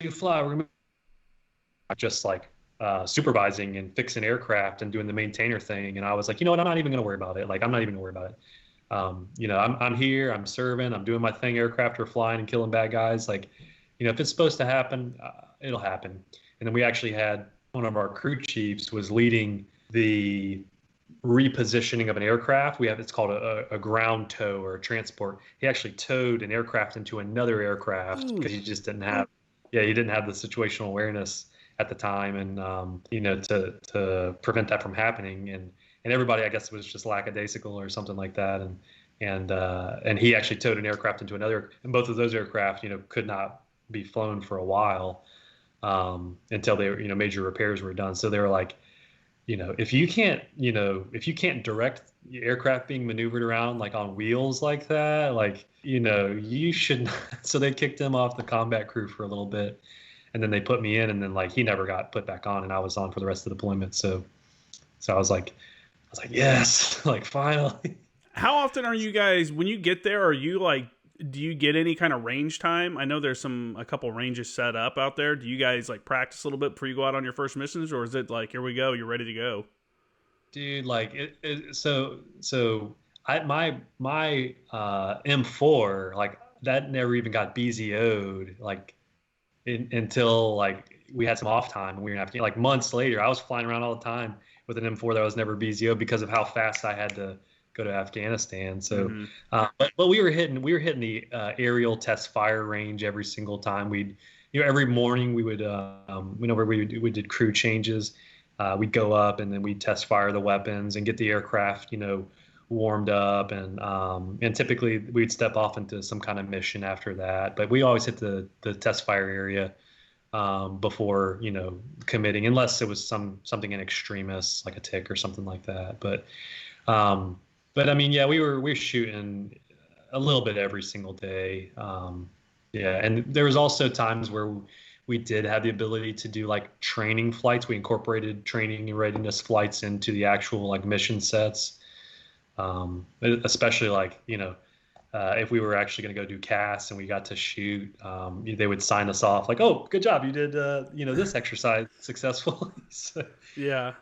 you fly. We're gonna just like supervising and fixing aircraft and doing the maintainer thing." And I was like, "You know what? I'm not even gonna worry about it. Like, I'm not even gonna worry about it. I'm here, I'm serving, I'm doing my thing. Aircraft are flying and killing bad guys. Like, if it's supposed to happen, it'll happen." And then we actually had one of our crew chiefs was leading the repositioning of an aircraft. It's called a ground tow or a transport. He actually towed an aircraft into another aircraft Ooh. because he just didn't have, yeah, he didn't have the situational awareness at the time, and to prevent that from happening. And everybody, I guess, was just lackadaisical or something like that. And he actually towed an aircraft into another, and both of those aircraft, could not be flown for a while until they were, major repairs were done. So they were like, if you can't direct the aircraft being maneuvered around like on wheels like that, like, you should not. So they kicked him off the combat crew for a little bit, and then they put me in, and then like he never got put back on, and I was on for the rest of the deployment. So I was like, yes, like finally. How often are you guys, when you get there, are you like, do you get any kind of range time? I know there's a couple ranges set up out there. Do you guys like practice a little bit before you go out on your first missions, or is it like, here we go, you're ready to go? Dude, like so my M4, like that never even got BZO'd like until like we had some off time and we were in Afghanistan. Like months later, I was flying around all the time with an M4 that was never BZO because of how fast I had to go to Afghanistan. So, but we were hitting the aerial test fire range every single time. Every morning we would, whenever we did crew changes, we'd go up and then we'd test fire the weapons and get the aircraft, warmed up, and typically we'd step off into some kind of mission after that. But we always hit the test fire area before committing, unless it was something in extremis like a tick or something like that. But I mean, yeah, we were shooting a little bit every single day. Yeah, and there was also times where we did have the ability to do like training flights. We incorporated training and readiness flights into the actual like mission sets, especially like if we were actually going to go do casts and we got to shoot, they would sign us off like, "Oh, good job, you did this exercise successfully." So, yeah.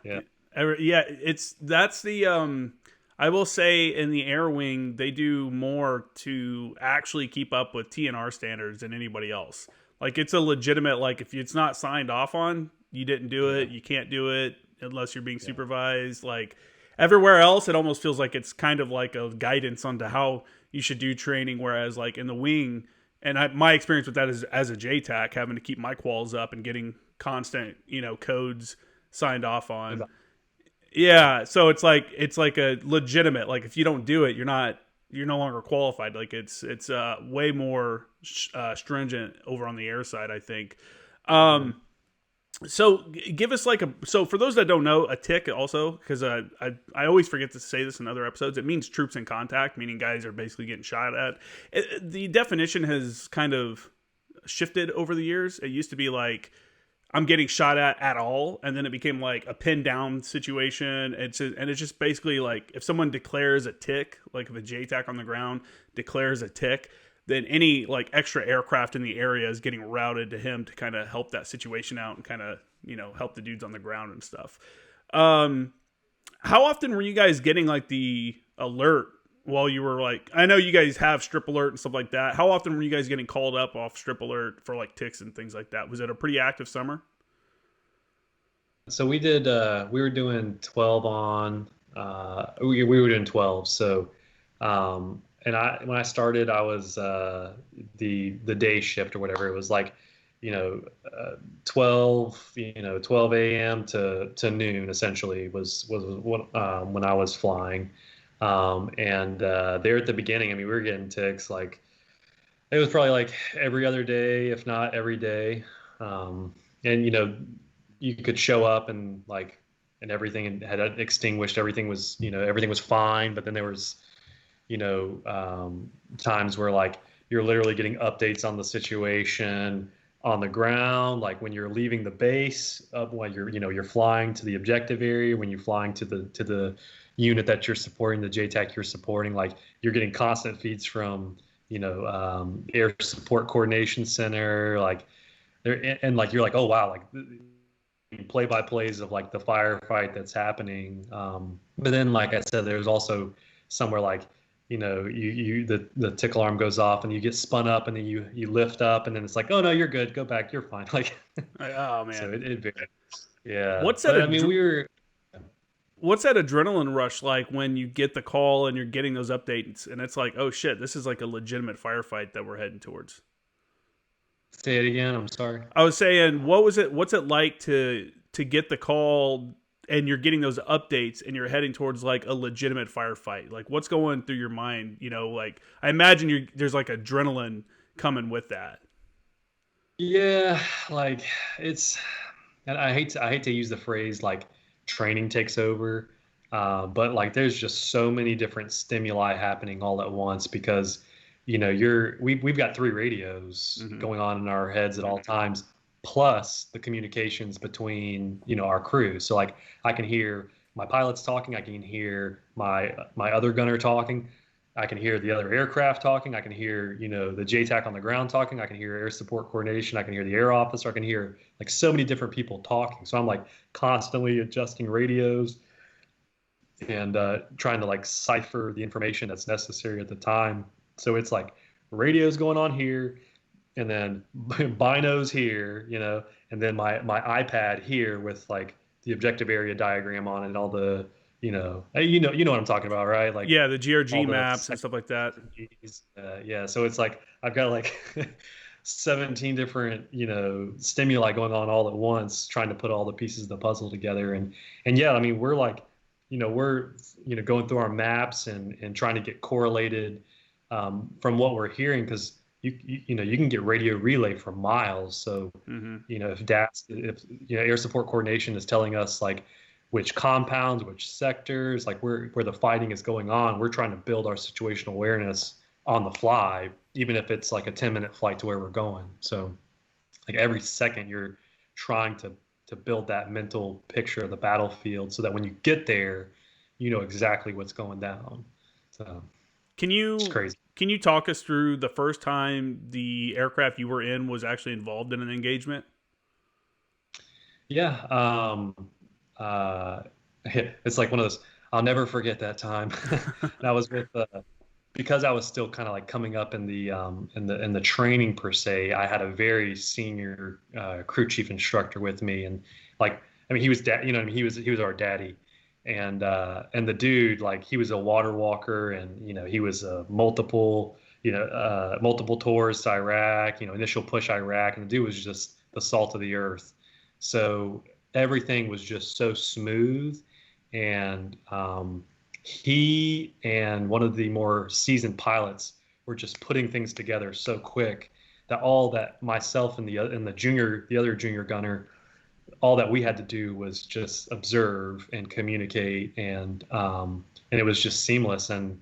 That's the I will say in the air wing, they do more to actually keep up with TNR standards than anybody else. Like, it's a legitimate, like, if it's not signed off on, you didn't do it, you can't do it unless you're being supervised. Like, everywhere else, it almost feels like it's kind of like a guidance onto how you should do training, whereas, like, in the wing, and my experience with that is as a JTAC, having to keep my quals up and getting constant, codes signed off on. Yeah, so it's like a legitimate, like, if you don't do it, you're no longer qualified. Like, it's way more stringent over on the air side, I think. So give us so for those that don't know, a tick also, because I always forget to say this in other episodes, it means troops in contact, meaning guys are basically getting shot at. The definition has kind of shifted over the years. It used to be like, I'm getting shot at all, and then it became like a pin down situation. It's just basically like, if someone declares a tick, like if a JTAC on the ground declares a tick, then any like extra aircraft in the area is getting routed to him to kind of help that situation out and kind of help the dudes on the ground and stuff. How often were you guys getting like the alert while you were like, I know you guys have strip alert and stuff like that. How often were you guys getting called up off strip alert for like ticks and things like that? Was it a pretty active summer? So we did, we were doing 12 on, we were doing 12. So, when I started, I was, the day shift or whatever. It was like, 12, 12 a.m. to noon essentially was when I was flying. There at the beginning, I mean, we were getting ticks like, it was probably like every other day, if not every day. You could show up and everything had extinguished. Everything was fine. But then there was, times where like you're literally getting updates on the situation on the ground, like when you're leaving the base, when you're flying to the objective area, when you're flying to the unit that you're supporting, the JTAC you're supporting, like you're getting constant feeds from Air Support Coordination Center, like there, and like you're like, oh wow, like play-by-plays of like the firefight that's happening. But then, like I said, there's also somewhere like the tick alarm goes off and you get spun up and then you lift up and then it's like, oh no, you're good, go back, you're fine. Like, oh man, so it varies. Yeah. What's that? What's that adrenaline rush like when you get the call and you're getting those updates and it's like, oh shit, this is like a legitimate firefight that we're heading towards? Say it again. I'm sorry. I was saying, what's it like to get the call and you're getting those updates and you're heading towards like a legitimate firefight? Like, what's going through your mind? Like, I imagine there's like adrenaline coming with that. Yeah, like and I hate to use the phrase like training takes over, but like there's just so many different stimuli happening all at once because we've got 3 radios going on in our heads at all times, plus the communications between our crew. So like I can hear my pilots talking, I can hear my other gunner talking, I can hear the other aircraft talking, I can hear the JTAC on the ground talking, I can hear air support coordination, I can hear the air officer, I can hear like so many different people talking. So I'm like constantly adjusting radios and trying to like cipher the information that's necessary at the time. So it's like radio's going on here, and then binos here, and then my iPad here with like the objective area diagram on it, and all the you know what I'm talking about, right? Like Yeah, the all GRG the maps and stuff like that. yeah. So it's like I've got like 17 different stimuli going on all at once, trying to put all the pieces of the puzzle together. And yeah, I mean we're like we're going through our maps and trying to get correlated from what we're hearing, because you can get radio relay for miles. So Mm-hmm. if air support coordination is telling us like which compounds, which sectors, like where the fighting is going on, we're trying to build our situational awareness on the fly, even if it's like a 10-minute flight to where we're going. So like every second you're trying to build that mental picture of the battlefield so that when you get there, you know exactly what's going down. So it's crazy. Can you talk us through the first time the aircraft you were in was actually involved in an engagement? Yeah. It's like one of those, I'll never forget that time. And I was with, because I was still kind of like coming up in the training per se. I had a very senior crew chief instructor with me, and like, I mean, he was he was our daddy, and the dude, like, he was a water walker, and he was multiple tours to Iraq, initial push Iraq, and the dude was just the salt of the earth. So everything was just so smooth, and he and one of the more seasoned pilots were just putting things together so quick that all that myself and the other junior gunner, all that we had to do was just observe and communicate, and it was just seamless. And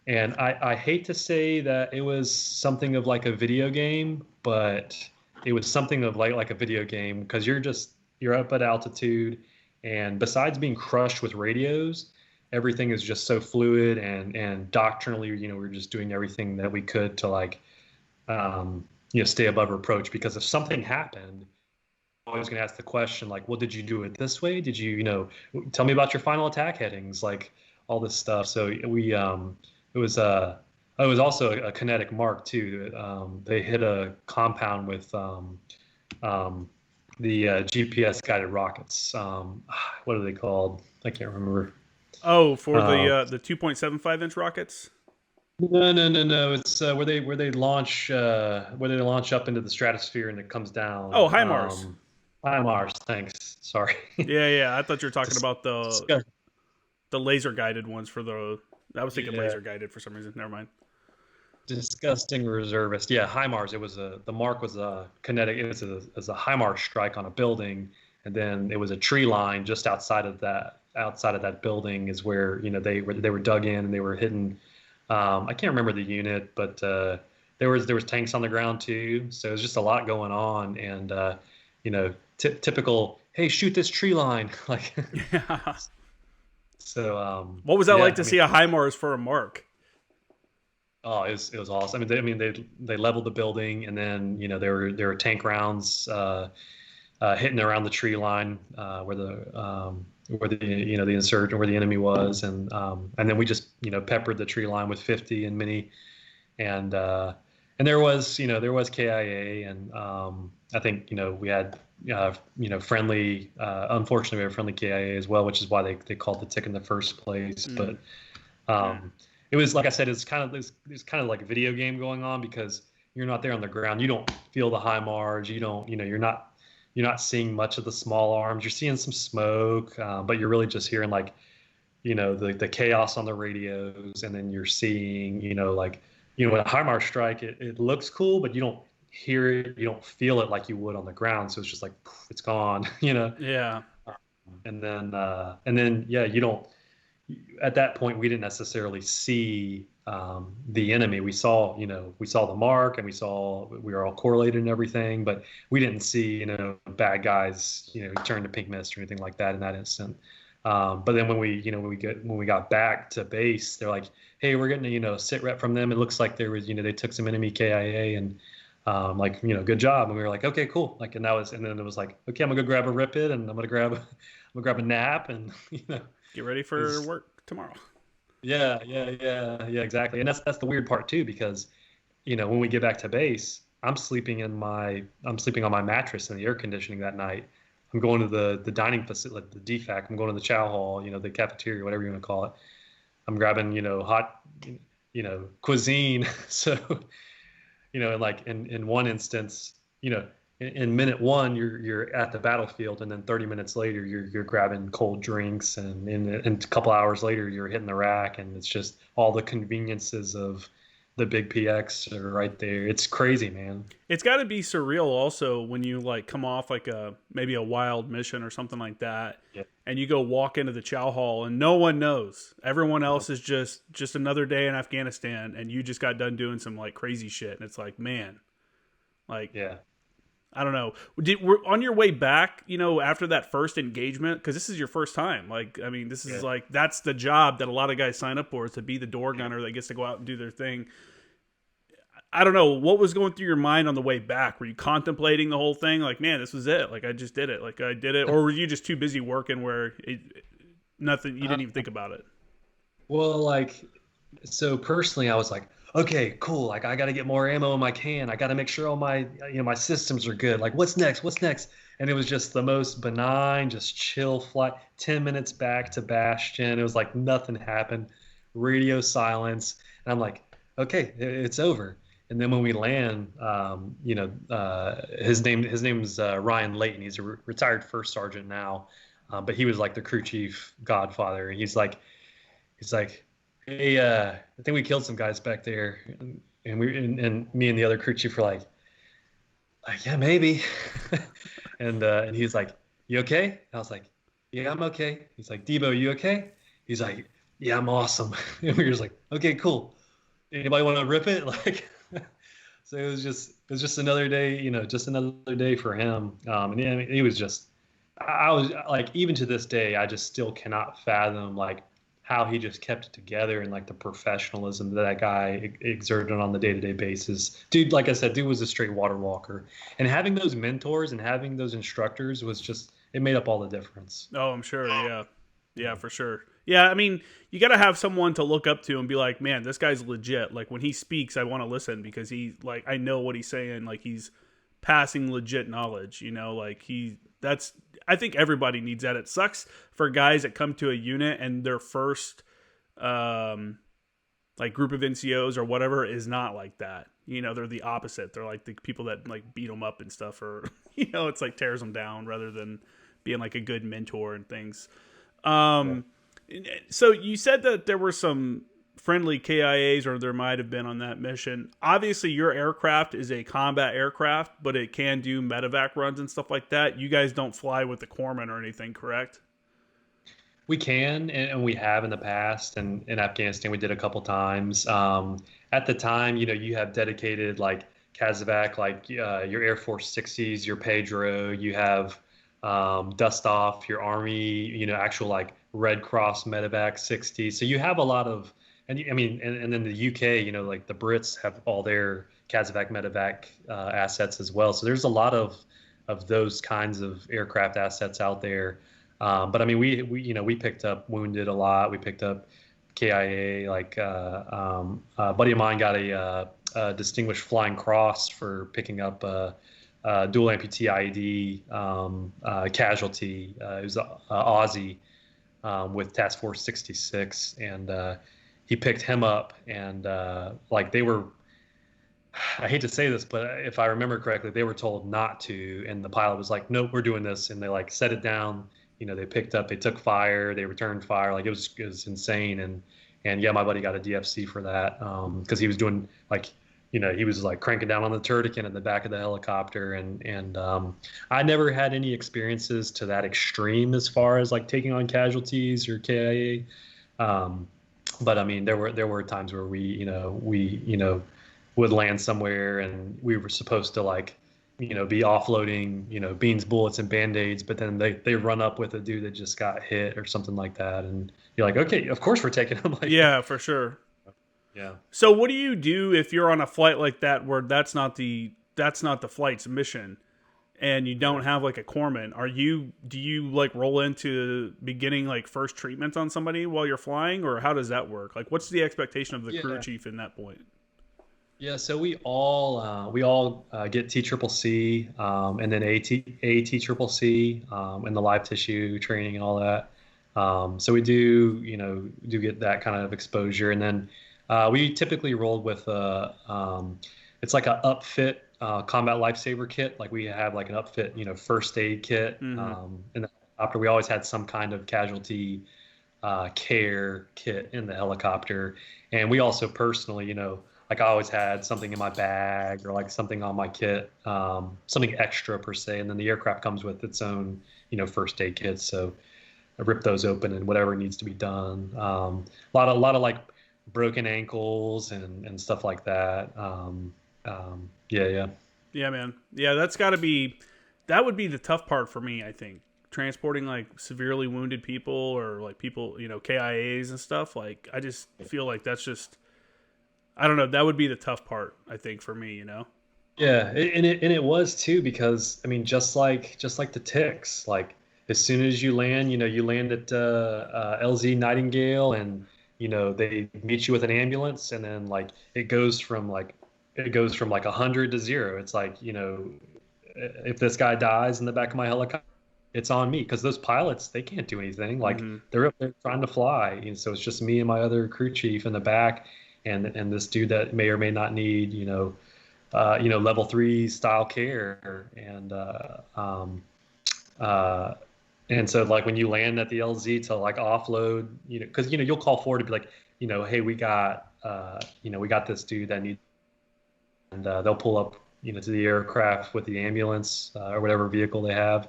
I hate to say that it was something of like a video game, but it was something of like a video game, because you're up at altitude, and besides being crushed with radios, everything is just so fluid, and doctrinally, we're just doing everything that we could to like stay above reproach, because if something happened, I'm always going to ask the question like, well, did you do it this way? Did you tell me about your final attack headings, like all this stuff. So it was also a kinetic mark too. They hit a compound with the GPS guided rockets. What are they called? I can't remember. Oh, for the 2.75-inch rockets. No. It's where they launch up into the stratosphere and it comes down. Oh, HIMARS. HIMARS. Thanks. Sorry. Yeah. I thought you were talking about the laser guided ones for the. I was thinking laser guided for some reason. Never mind. Disgusting reservist. Yeah, HIMARS. It was the mark was a kinetic. It was a HIMARS strike on a building, and then it was a tree line just outside of that building is where they were dug in, and they were hitting. I can't remember the unit, but there was tanks on the ground too. So it was just a lot going on, and typical. Hey, shoot this tree line, like. Yeah. So what was that like to see a HIMARS for a mark? Oh, it was awesome. They leveled the building, and then there were tank rounds hitting around the tree line where the insurgent, where the enemy was, and then we just peppered the tree line with 50 and mini, and there was KIA, and I think we had friendly. Unfortunately, we had friendly KIA as well, which is why they called the tick in the first place. But it was, like I said, it's kind of like a video game going on, because you're not there on the ground. You don't feel the HIMARS. You're not seeing much of the small arms. You're seeing some smoke, but you're really just hearing like the chaos on the radios, and then you're seeing when a HIMARS strike, it looks cool, but you don't hear it, you don't feel it like you would on the ground. So it's just like it's gone, Yeah. And then you don't. At that point, we didn't necessarily see the enemy. We saw the mark, and we were all correlated and everything, but we didn't see bad guys turn to pink mist or anything like that in that instant. But then when we got back to base, they're like, hey, we're getting a sit rep from them. It looks like there was they took some enemy KIA, and good job. And we were like, okay, cool. Like, and then it was like, okay, I'm gonna go grab a ripid, and I'm gonna grab a nap, and get ready for work tomorrow. Yeah, exactly. And that's the weird part too, because when we get back to base, I'm sleeping on my mattress in the air conditioning that night. I'm going to the dining facility, like the DFAC. I'm going to the chow hall, the cafeteria, whatever you want to call it. I'm grabbing, hot, cuisine. So, and like in one instance, in minute one, you're at the battlefield, and then 30 minutes later, you're grabbing cold drinks, and a couple hours later, you're hitting the rack, and it's just all the conveniences of the big PX are right there. It's crazy, man. It's got to be surreal also when you like come off like maybe a wild mission or something like that, Yeah. and you go walk into the chow hall and no one knows. Everyone else is just another day in Afghanistan, and you just got done doing some like crazy shit, and it's like, man, like Yeah. I don't know. We're on your way back, after that first engagement, because this is your first time. Like, I mean, this is like, that's the job that a lot of guys sign up for, is to be the door gunner that gets to go out and do their thing. I don't know. What was going through your mind on the way back? Were you contemplating the whole thing? Like, man, this was it. Like, I just did it. Like, I did it. Or were you just too busy working where nothing, you didn't even think about it? Well, like, so personally, I was like, okay, cool. Like, I got to get more ammo in my can. I got to make sure all my, my systems are good. Like, what's next? What's next? And it was just the most benign, just chill flight. 10 minutes back to Bastion. It was like nothing happened. Radio silence. And I'm like, okay, it's over. And then when we land, his name's Ryan Layton. He's a retired first sergeant now, but he was like the crew chief godfather. And he's like, hey, I think we killed some guys back there, and me and the other crew chief were like yeah, maybe. and he's like, you okay? And I was like, yeah, I'm okay. He's like, Debo, you okay? He's like, yeah, I'm awesome. And we were just like, okay, cool. Anybody want to rip it? Like, so it was just another day, just another day for him. And yeah, I mean, he was just, I was like, even to this day, I just still cannot fathom like how he just kept it together, and like the professionalism that guy exerted on the day-to-day basis. Dude, like I said, dude was a straight water walker, and having those mentors and having those instructors was just, it made up all the difference. Oh, I'm sure. Yeah, for sure. Yeah, I mean, you got to have someone to look up to and be like, man, this guy's legit. Like, when he speaks, I want to listen, because he, like, I know what he's saying. Like, he's passing legit knowledge, like I think everybody needs that. It sucks for guys that come to a unit and their first, like, group of NCOs or whatever is not like that. They're the opposite. They're like the people that like beat them up and stuff, or, it's like tears them down rather than being like a good mentor and things. So you said that there were some friendly KIAs, or there might have been, on that mission. Obviously, your aircraft is a combat aircraft, but it can do medevac runs and stuff like that. You guys don't fly with the corpsman or anything, correct? We can, and we have in the past, and in Afghanistan we did a couple times. At the time, you have dedicated like CASEVAC, like your Air Force 60s, your Pedro. You have Dust Off, your Army, actual like Red Cross medevac 60. So you have a lot of, and I mean, and then the UK, like the Brits have all their CASEVAC medevac assets as well. So there's a lot of those kinds of aircraft assets out there. But I mean, we picked up wounded a lot. We picked up KIA. Like a buddy of mine got a Distinguished Flying Cross for picking up dual amputee IED casualty. It was Aussie with Task Force 66, and he picked him up, and like they were, I hate to say this, but if I remember correctly, they were told not to, and the pilot was like, nope, we're doing this, and they like set it down. They picked up, they took fire, they returned fire. Like it was insane. And yeah, my buddy got a DFC for that. Cause he was doing like, he was like cranking down on the turnitin in the back of the helicopter. And I never had any experiences to that extreme as far as like taking on casualties or KIA. But I mean, there were times where we would land somewhere, and we were supposed to like, be offloading, beans, bullets, and Band-Aids, but then they run up with a dude that just got hit or something like that. And you're like, okay, of course we're taking him. Like, yeah, for sure. Yeah. So what do you do if you're on a flight like that, where that's not the flight's mission, and you don't have like a corpsman? Do you like roll into beginning like first treatment on somebody while you're flying, or how does that work? Like, what's the expectation of the crew chief in that point? Yeah, so we all get T-triple-C, and then AT-triple-C, and the live tissue training and all that. So we do get that kind of exposure, and then we typically rolled with it's like a upfit combat lifesaver kit. Like we have like an upfit, first aid kit. Mm-hmm. In the helicopter, we always had some kind of casualty care kit in the helicopter, and we also personally, like I always had something in my bag or like something on my kit, something extra per se. And then the aircraft comes with its own, first aid kit. So I rip those open and whatever needs to be done. A lot of like broken ankles and stuff like that. Yeah, yeah. Yeah, man. Yeah, that would be the tough part for me, I think. Transporting like severely wounded people or like people, KIAs and stuff. Like, I just feel like that's just, I don't know. That would be the tough part, I think, for me. Yeah, and it was too because I mean, just like the ticks, like as soon as you land, you land at LZ Nightingale, and they meet you with an ambulance, and then like it goes from like 100 to 0. It's like if this guy dies in the back of my helicopter, it's on me because those pilots they can't do anything. Like Mm-hmm. they're up there trying to fly, and so it's just me and my other crew chief in the back, and this dude that may or may not need level 3 style care, and so like when you land at the LZ to like offload, because you'll call forward to be like, hey, we got this dude that needs, and they'll pull up, to the aircraft with the ambulance or whatever vehicle they have,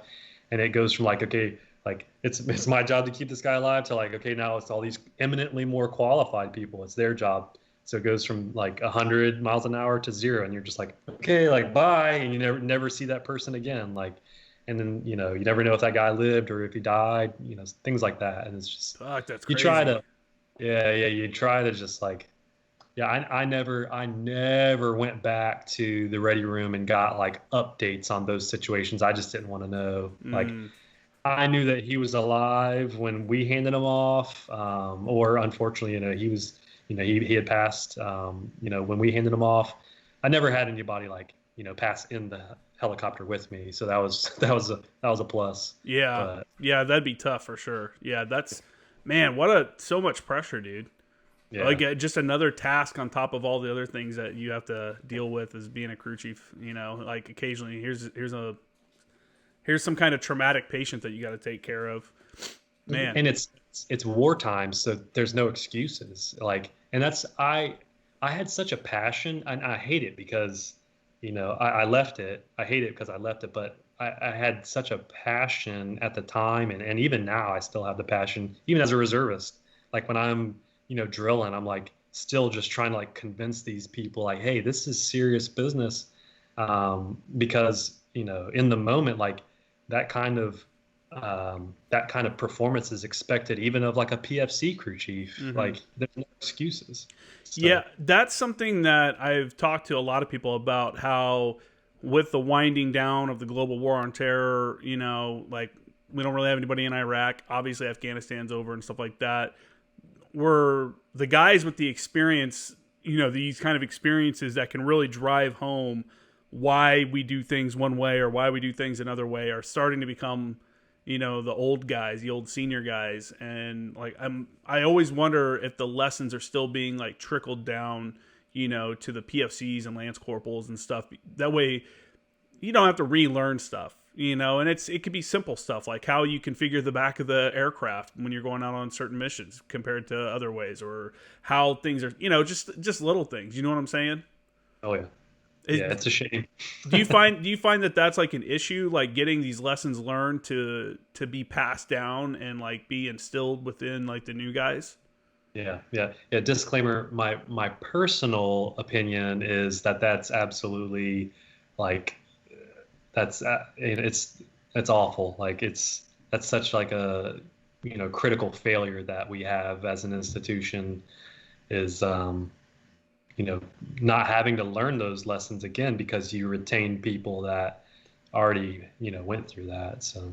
and it goes from like, okay, like it's my job to keep this guy alive to like, okay, now it's all these eminently more qualified people. It's their job. So it goes from like 100 miles an hour to 0, and you're just like, okay, like bye, and you never see that person again. Like, and then you never know if that guy lived or if he died, things like that. And it's just Fuck, that's you crazy. try to, yeah, you try to just like, yeah, I never went back to the ready room and got like updates on those situations. I just didn't want to know. Like, Mm. I knew that he was alive when we handed him off, or unfortunately, he was, he had passed, when we handed him off. I never had anybody like, pass in the helicopter with me, so that was a plus. Yeah. But Yeah, that'd be tough for sure. Yeah, man, so much pressure, dude. yeah, Like just another task on top of all the other things that you have to deal with as being a crew chief. Like occasionally here's some kind of traumatic patient that you got to take care of. Man, and it's wartime, so there's no excuses. Like, and that's I had such a passion, and I hate it because I left it. I hate it because I left it, but I had such a passion at the time, and even now I still have the passion, even as a reservist. Like when I'm drilling, I'm like still just trying to like convince these people like, hey, this is serious business, because in the moment, like that kind of performance is expected even of like a PFC crew chief. mm-hmm. Like there's no excuses. So, Yeah, that's something that I've talked to a lot of people about, how with the winding down of the global war on terror, like we don't really have anybody in Iraq. Obviously, Afghanistan's over and stuff like that. We're the guys with the experience, these kind of experiences that can really drive home why we do things one way or why we do things another way are starting to become, the old guys, the old senior guys. And like, I always wonder if the lessons are still being like trickled down, to the PFCs and Lance Corporals and stuff. That way you don't have to relearn stuff, and it could be simple stuff like how you configure the back of the aircraft when you're going out on certain missions compared to other ways, or how things are, just little things. You know what I'm saying? oh yeah. Yeah, it's a shame. do you find that that's like an issue, like getting these lessons learned to be passed down and like be instilled within like the new guys? Yeah. Disclaimer: my personal opinion is that that's absolutely like it's awful. Like that's such like a critical failure that we have as an institution is not having to learn those lessons again because you retain people that already went through that. So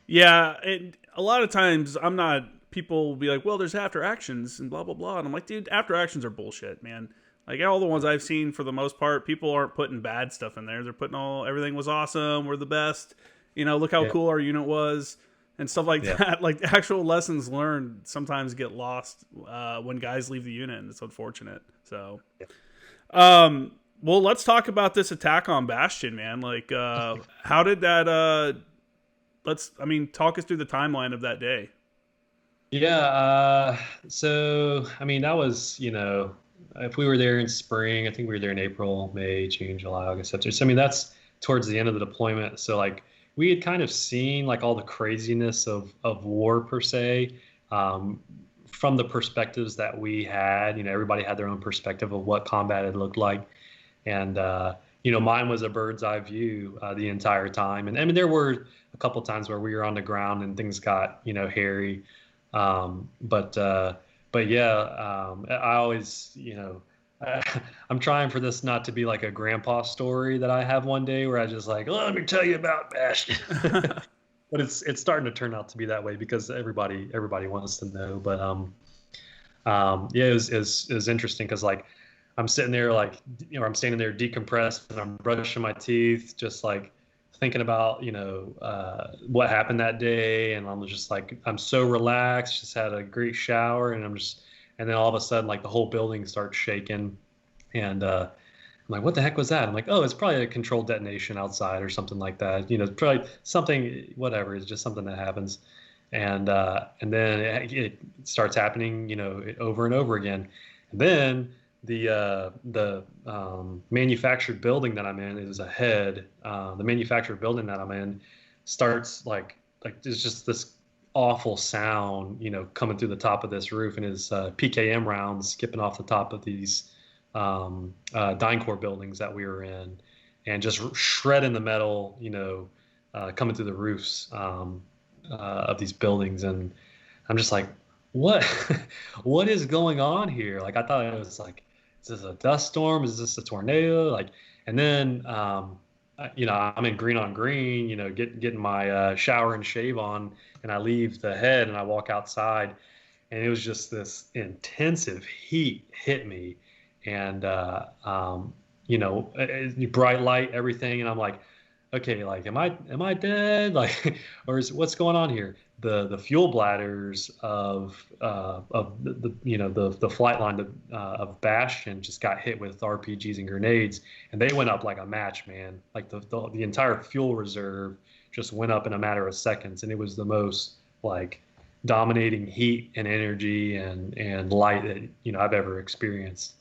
Yeah, and a lot of times people will be like, well, there's after actions and blah blah blah, and I'm like, dude, after actions are bullshit, man. Like all the ones I've seen, for the most part, people aren't putting bad stuff in there. They're putting everything was awesome, we're the best. Look how cool our unit was and stuff like that. Like the actual lessons learned sometimes get lost when guys leave the unit, and it's unfortunate. So, well, let's talk about this attack on Bastion, man. Like, how did that? Talk us through the timeline of that day. Yeah. So, that was, if we were there in spring, I think we were there in April, May, June, July, August, September. So, that's towards the end of the deployment. So, like, we had kind of seen like all the craziness of war per se, from the perspectives that we had. Everybody had their own perspective of what combat had looked like. And, mine was a bird's eye view the entire time. And there were a couple times where we were on the ground and things got, hairy. But yeah, I always, I'm trying for this not to be like a grandpa story that I have one day where I just like, let me tell you about Bastion. But it's starting to turn out to be that way because everybody wants to know. But yeah, it was interesting because like I'm sitting there like, I'm standing there decompressed and I'm brushing my teeth, just like thinking about, what happened that day. And I'm just like, I'm so relaxed, just had a great shower. And then all of a sudden, like the whole building starts shaking. And I'm like, what the heck was that? I'm like, oh, it's probably a controlled detonation outside or something like that. Probably something, whatever. It's just something that happens. And then it starts happening, over and over again. And then the manufactured building that I'm in is ahead. The manufactured building that I'm in starts like there's just this awful sound, coming through the top of this roof, and is PKM rounds skipping off the top of these DynCorp buildings that we were in, and just shredding the metal, coming through the roofs of these buildings. And I'm just like, what what is going on here? Like I thought it was like, is this a dust storm? Is this a tornado? Like, and then I'm in green on green, getting my shower and shave on, and I leave the head and I walk outside, and it was just this intensive heat hit me, and bright light, everything, and I'm like, okay, like, am I dead? Like, or what's going on here? The fuel bladders of the flight line of Bastion just got hit with RPGs and grenades, and they went up like a match, man. Like the entire fuel reserve just went up in a matter of seconds, and it was the most like dominating heat and energy and light that I've ever experienced.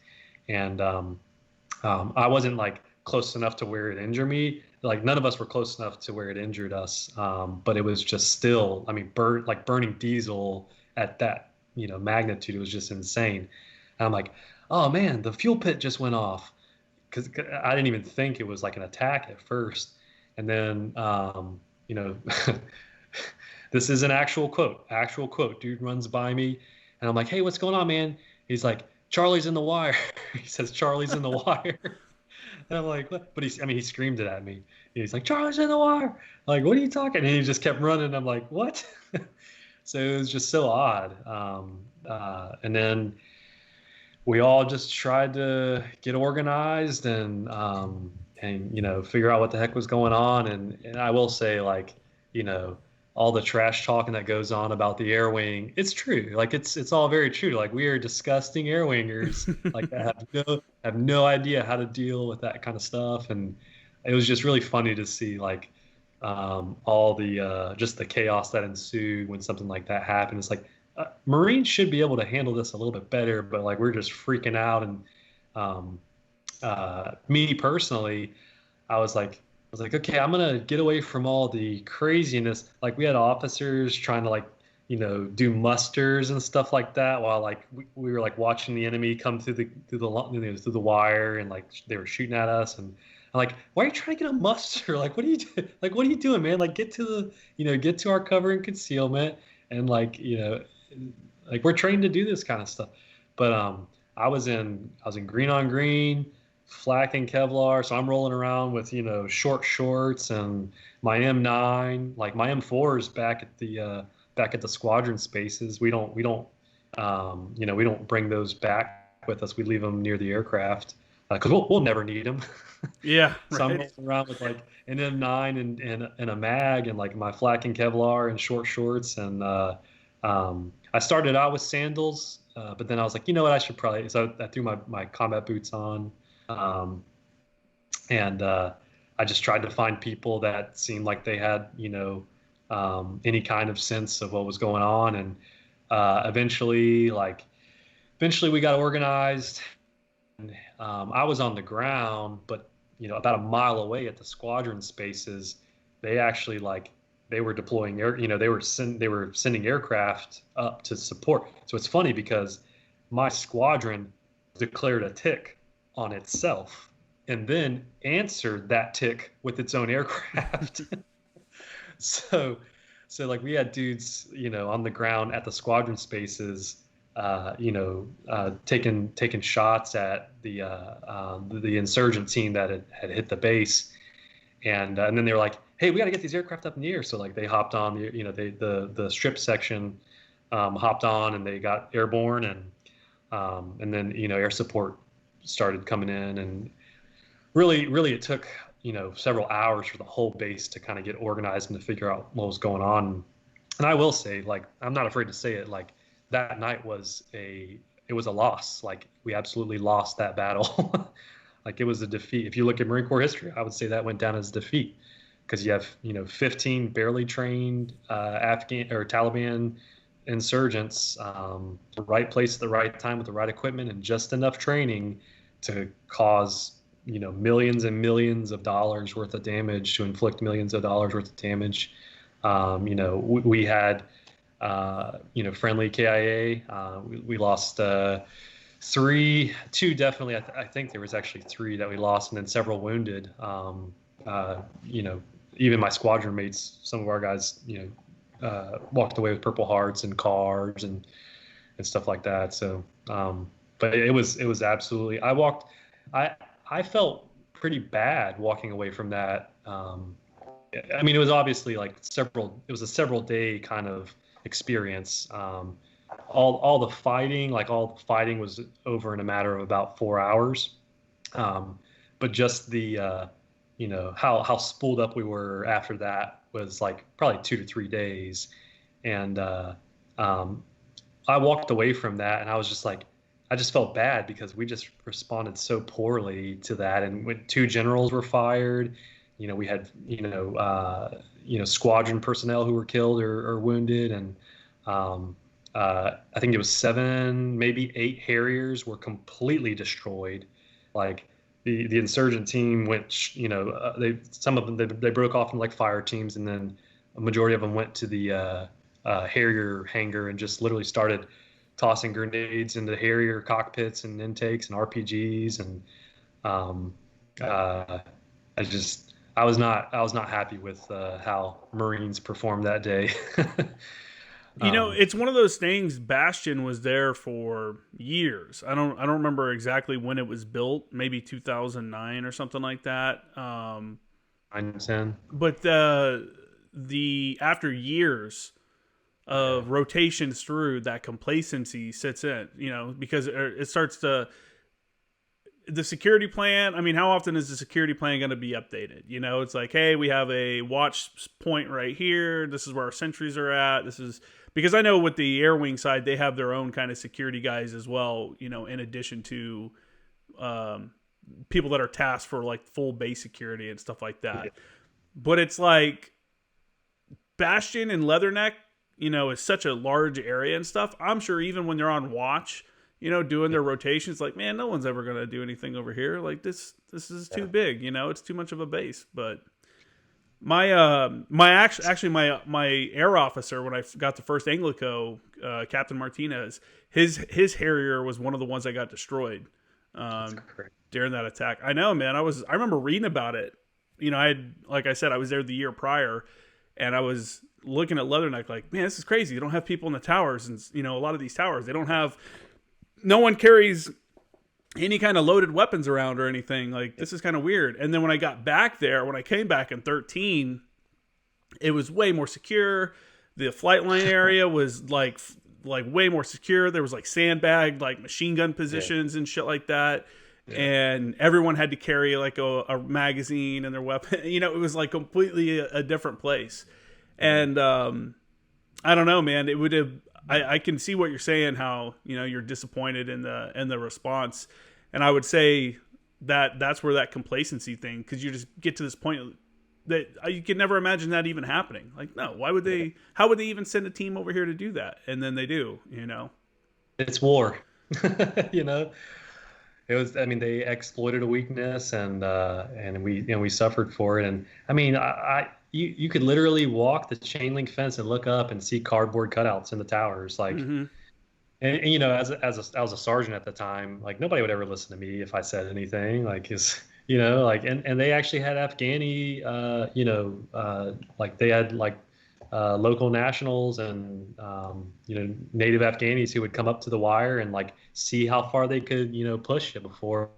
And I wasn't like close enough to where it injured me. Like none of us were close enough to where it injured us. But it was just still, burning diesel at that, magnitude. It was just insane. And I'm like, oh man, the fuel pit just went off, because I didn't even think it was like an attack at first. And then, this is an actual quote. Dude runs by me and I'm like, hey, what's going on, man? He's like, Charlie's in the wire. He says, Charlie's in the wire. And I'm like, what? But he screamed it at me. He's like, Charlie's in the wire. I'm like, what are you talking? And he just kept running. I'm like, what? So it was just so odd. And then we all just tried to get organized and figure out what the heck was going on. And I will say, like, all the trash talking that goes on about the air wing, it's true. Like it's all very true. Like we are disgusting air wingers, like that have no idea how to deal with that kind of stuff. And it was just really funny to see like all the just the chaos that ensued when something like that happened. It's like Marines should be able to handle this a little bit better, but like we're just freaking out. And me personally, I was like, okay, I'm going to get away from all the craziness. Like we had officers trying to do musters and stuff like that while like we were like watching the enemy come through the wire, and like they were shooting at us. And I'm like, why are you trying to get a muster? Like, what are you doing? Like, what are you doing, man? Like get to our cover and concealment. And like, like we're trained to do this kind of stuff. But I was in green on green, flak and Kevlar, so I'm rolling around with short shorts and my M9. Like my M4 is back at the squadron spaces. We don't bring those back with us. We leave them near the aircraft because we'll never need them. Yeah, So I'm right. rolling around with like an M9 and a mag and like my flak and Kevlar and short shorts. And I started out with sandals, but then I was like, you know what, I should probably. So I threw my combat boots on, um, and I just tried to find people that seemed like they had, any kind of sense of what was going on. And eventually, we got organized. I was on the ground, but about a mile away at the squadron spaces, they actually they were deploying they were sending aircraft up to support. So it's funny because my squadron declared a tick on itself and then answered that tick with its own aircraft. so like we had dudes on the ground at the squadron spaces taking shots at the insurgent team that had hit the base, and then they were like, "Hey, we got to get these aircraft up in the air." So like they hopped on the strip section, hopped on, and they got airborne, and then air support started coming in, and really it took several hours for the whole base to kind of get organized and to figure out what was going on. And I will say, like, I'm not afraid to say it, like, that night was a loss. Like, we absolutely lost that battle. Like, it was a defeat. If you look at Marine Corps history, I would say that went down as a defeat because you have 15 barely trained Afghan or Taliban insurgents, the right place at the right time with the right equipment and just enough training to cause millions and millions of dollars worth of damage, to inflict millions of dollars worth of damage. We had friendly KIA. We lost two definitely. I think there was actually three that we lost, and then several wounded. Even my squadron mates, some of our guys, walked away with Purple Hearts and cars and stuff like that. So, but it was absolutely. I felt pretty bad walking away from that. I mean, it was obviously it was a several day kind of experience. All the fighting was over in a matter of about 4 hours. But just the, how spooled up we were after that was like probably 2 to 3 days. And I walked away from that and I was just like, I just felt bad because we just responded so poorly to that. And when 2 generals were fired, we had, squadron personnel who were killed or wounded. And I think it was 7, maybe 8 Harriers were completely destroyed. Like the insurgent team went, some of them, they broke off in like fire teams. And then a majority of them went to the Harrier hangar and just literally started tossing grenades into Harrier cockpits and intakes and RPGs. And I was not happy with how Marines performed that day. It's one of those things. Bastion was there for years. I don't remember exactly when it was built. Maybe 2009 or something like that. 9-10. But the after years of rotations through, that complacency sits in. Because it starts to. The security plan, I mean, how often is the security plan going to be updated? It's like, hey, we have a watch point right here. This is where our sentries are at. This is because I know with the air wing side, they have their own kind of security guys as well, in addition to people that are tasked for like full base security and stuff like that. Yeah. But it's like Bastion and Leatherneck, is such a large area and stuff. I'm sure even when they're on watch, doing their rotations, like, man, no one's ever going to do anything over here. Like this is too big, it's too much of a base. But my air officer, when I got the first Anglico, Captain Martinez, his Harrier was one of the ones that got destroyed during that attack. I know, man. I remember reading about it. Like I said, I was there the year prior, and I was looking at Leatherneck like, man, this is crazy. You don't have people in the towers, and a lot of these towers, they don't have. No one carries any kind of loaded weapons around or anything. Like, this is kind of weird. And then when I got back there, when I came back in 13, it was way more secure. The flight line area was like like way more secure. There was like sandbagged like machine gun positions and shit like that. Yeah. And everyone had to carry like a magazine and their weapon. You know, it was like completely a different place. And I don't know, man. It would have. I can see what you're saying. How, you know, you're disappointed in the response, and I would say that's where that complacency thing, because you just get to this point that you could never imagine that even happening. Like, no, why would they? How would they even send a team over here to do that? And then they do. You know, it's war. You know. It was. I mean, they exploited a weakness, and we suffered for it. And I mean, you could literally walk the chain link fence and look up and see cardboard cutouts in the towers, like. Mm-hmm. And you know, I was a sergeant at the time, like nobody would ever listen to me if I said anything, like you know, like and they actually had Afghani, you know, like they had like local nationals and you know, native Afghanis who would come up to the wire and like see how far they could, you know, push it before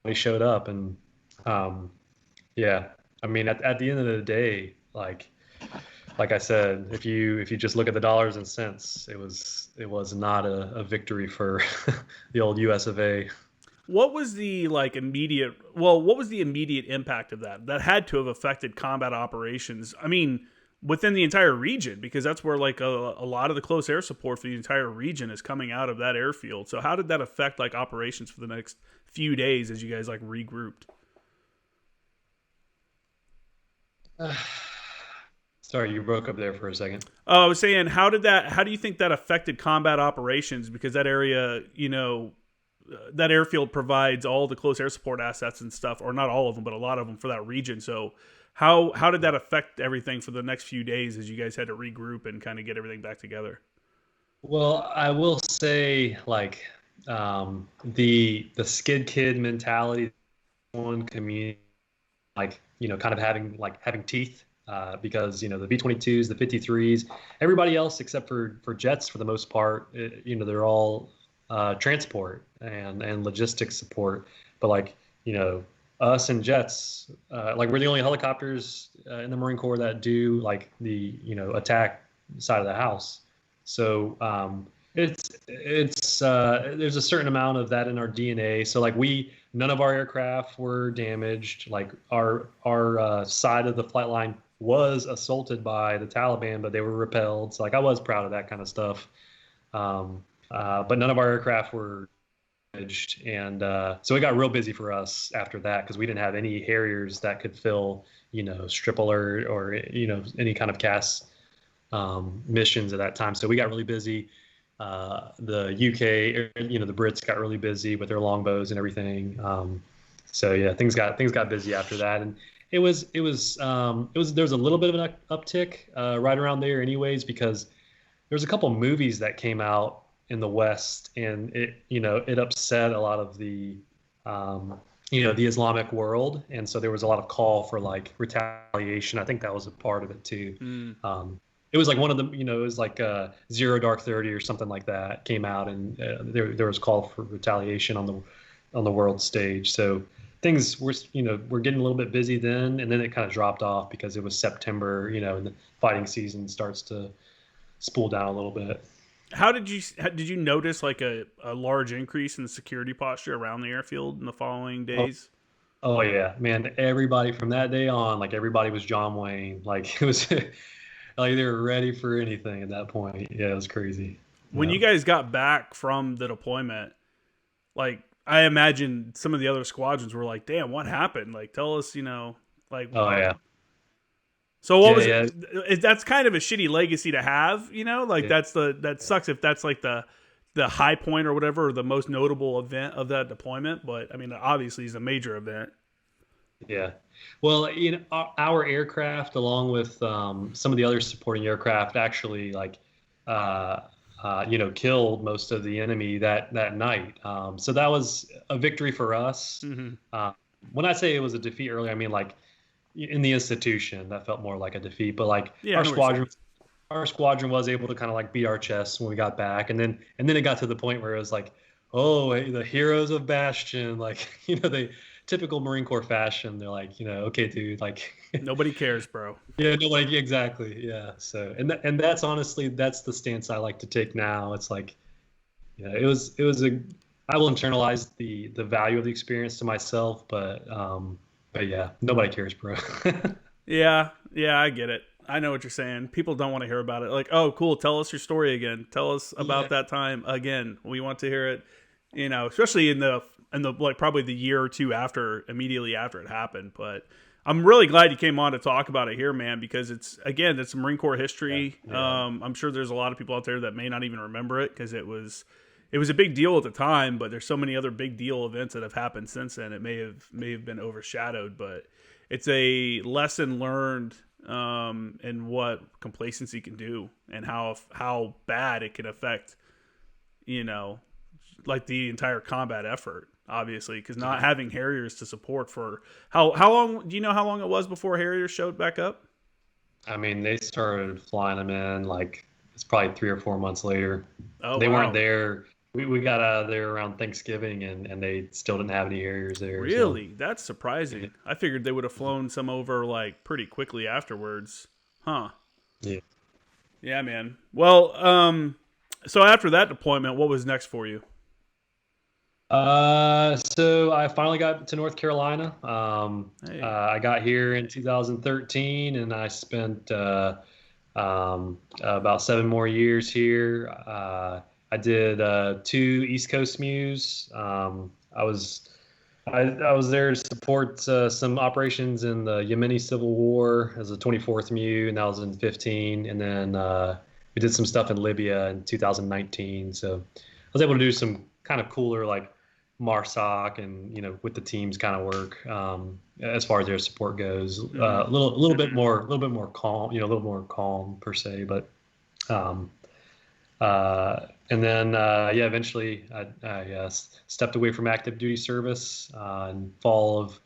they showed up. And yeah, I mean, at the end of the day, like I said, if you just look at the dollars and cents, it was not a victory for the old US of A. What was the what was the immediate impact of that? That had to have affected combat operations. I mean, within the entire region, because that's where like a lot of the close air support for the entire region is coming out of that airfield. So how did that affect like operations for the next few days as you guys like regrouped? Sorry, you broke up there for a second. Oh, I was saying, how do you think that affected combat operations? Because that area, you know, that airfield provides all the close air support assets and stuff, or not all of them, but a lot of them for that region. So how did that affect everything for the next few days as you guys had to regroup and kind of get everything back together? Well, I will say, like, the skid kid mentality, one community, like, you know, kind of having teeth, because, you know, the V-22s, the 53s, everybody else except for jets for the most part, you know, they're all transport and logistics support. But like, you know, us and jets, like we're the only helicopters in the Marine Corps that do like the, you know, attack side of the house. So it's there's a certain amount of that in our DNA. So like none of our aircraft were damaged. Like our side of the flight line was assaulted by the Taliban, but they were repelled. So like I was proud of that kind of stuff. But none of our aircraft were damaged, and so it got real busy for us after that because we didn't have any Harriers that could fill, you know, strip alert or, you know, any kind of CAS missions at that time. So we got really busy. The UK, you know, the Brits got really busy with their longbows and everything. So yeah, things got busy after that, and there was a little bit of an uptick right around there, anyways, because there was a couple movies that came out in the West, and it upset a lot of the the Islamic world, and so there was a lot of call for like retaliation. I think that was a part of it too. It was like one of them, you know, it was like Zero Dark 30 or something like that came out, and there was call for retaliation on the world stage. So things were, you know, we're getting a little bit busy then, and then it kind of dropped off because it was September, you know, and the fighting season starts to spool down a little bit. How did you notice like a large increase in the security posture around the airfield in the following days? Oh yeah, man! Everybody from that day on, like everybody was John Wayne. Like it was, like they were ready for anything at that point. Yeah, it was crazy. When you guys got back from the deployment, like I imagine some of the other squadrons were like, "Damn, what happened? Like, tell us, you know, like." Oh yeah. So what was it? That's kind of a shitty legacy to have, you know. Like that sucks if that's like the high point or whatever, or the most notable event of that deployment. But I mean, obviously, it's a major event. Yeah, well, you know, our aircraft, along with some of the other supporting aircraft, actually like killed most of the enemy that night. So that was a victory for us. Mm-hmm. When I say it was a defeat earlier, I mean like. In the institution, that felt more like a defeat, but like our squadron was able to kind of like beat our chests when we got back, and then it got to the point where it was like, oh, hey, the heroes of Bastion, like, you know, they typical Marine Corps fashion. They're like, okay, dude, like, Nobody cares, bro. yeah, no, like exactly, yeah. So, and that's honestly that's the stance I like to take now. It's like, it was I will internalize the value of the experience to myself, but yeah, nobody cares, bro. Yeah, yeah, I get it. I know what you're saying. People don't want to hear about it. Like, oh, cool, tell us your story again. Tell us about Yeah. that time again. We want to hear it. Especially in the like probably the year or two after, immediately after it happened. But I'm really glad you came on to talk about it here, man, because it's Marine Corps history. Yeah. I'm sure there's a lot of people out there that may not even remember it because it was a big deal at the time, but there's so many other big deal events that have happened since then. It may have been overshadowed, but it's a lesson learned in what complacency can do and how bad it can affect, like the entire combat effort. Obviously, because not having Harriers to support for how long? Do you know how long it was before Harriers showed back up? I mean, they started flying them in like it's probably 3 or 4 months later. Oh, They wow. weren't there. We got out of there around Thanksgiving, and they still didn't have any Harriers there. So, Really? That's surprising. I figured they would have flown some over like pretty quickly afterwards. Huh. yeah. Yeah, man. Well, so after that deployment, what was next for you? So I finally got to North Carolina. Hey. I got here in 2013, and I spent about 7 more years here. I did 2 East Coast MEUs. I was there to support some operations in the Yemeni Civil War as a 24th MEU, and that was in 15. And then we did some stuff in Libya in 2019. So I was able to do some kind of cooler like MARSOC and with the teams kind of work as far as their support goes. A little bit more calm, a little more calm per se, but. And then, eventually I stepped away from active duty service in fall of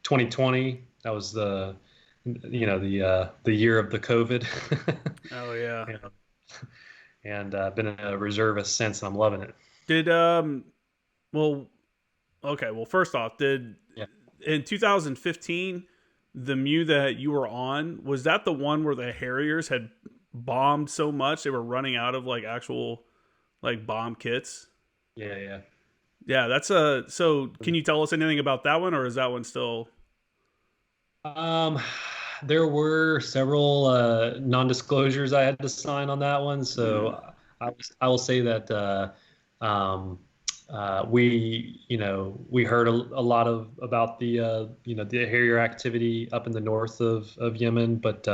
2020. That was the year of the COVID. Oh yeah. And been a reservist since, and I'm loving it. Did well, okay. Well, first off, did Yeah. in 2015 the MEU that you were on, was that the one where the Harriers had bombed so much they were running out of like actual like bomb kits? Yeah. Yeah, that's so can you tell us anything about that one, or is that one still? There were several non-disclosures I had to sign on that one, so I will say that we heard a lot about the Harrier activity up in the north of Yemen, but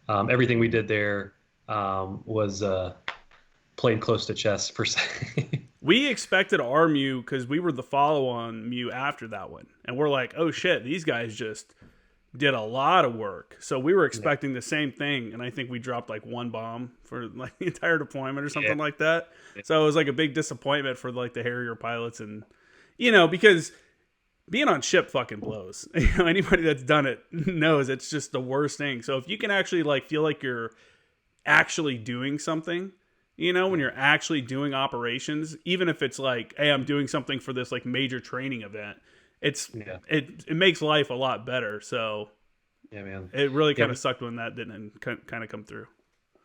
everything we did there was played close to chest per se. We expected our MEU because we were the follow-on MEU after that one, and we're like, oh shit, these guys just did a lot of work. So we were expecting the same thing, and I think we dropped like one bomb for like the entire deployment or something like that. So it was like a big disappointment for like the Harrier pilots, and because being on ship fucking blows. Anybody that's done it knows it's just the worst thing. So if you can actually like feel like you're actually doing something, when you're actually doing operations, even if it's like, hey, I'm doing something for this like major training event, it makes life a lot better. So yeah, man, it really kind of sucked when that didn't kind of come through.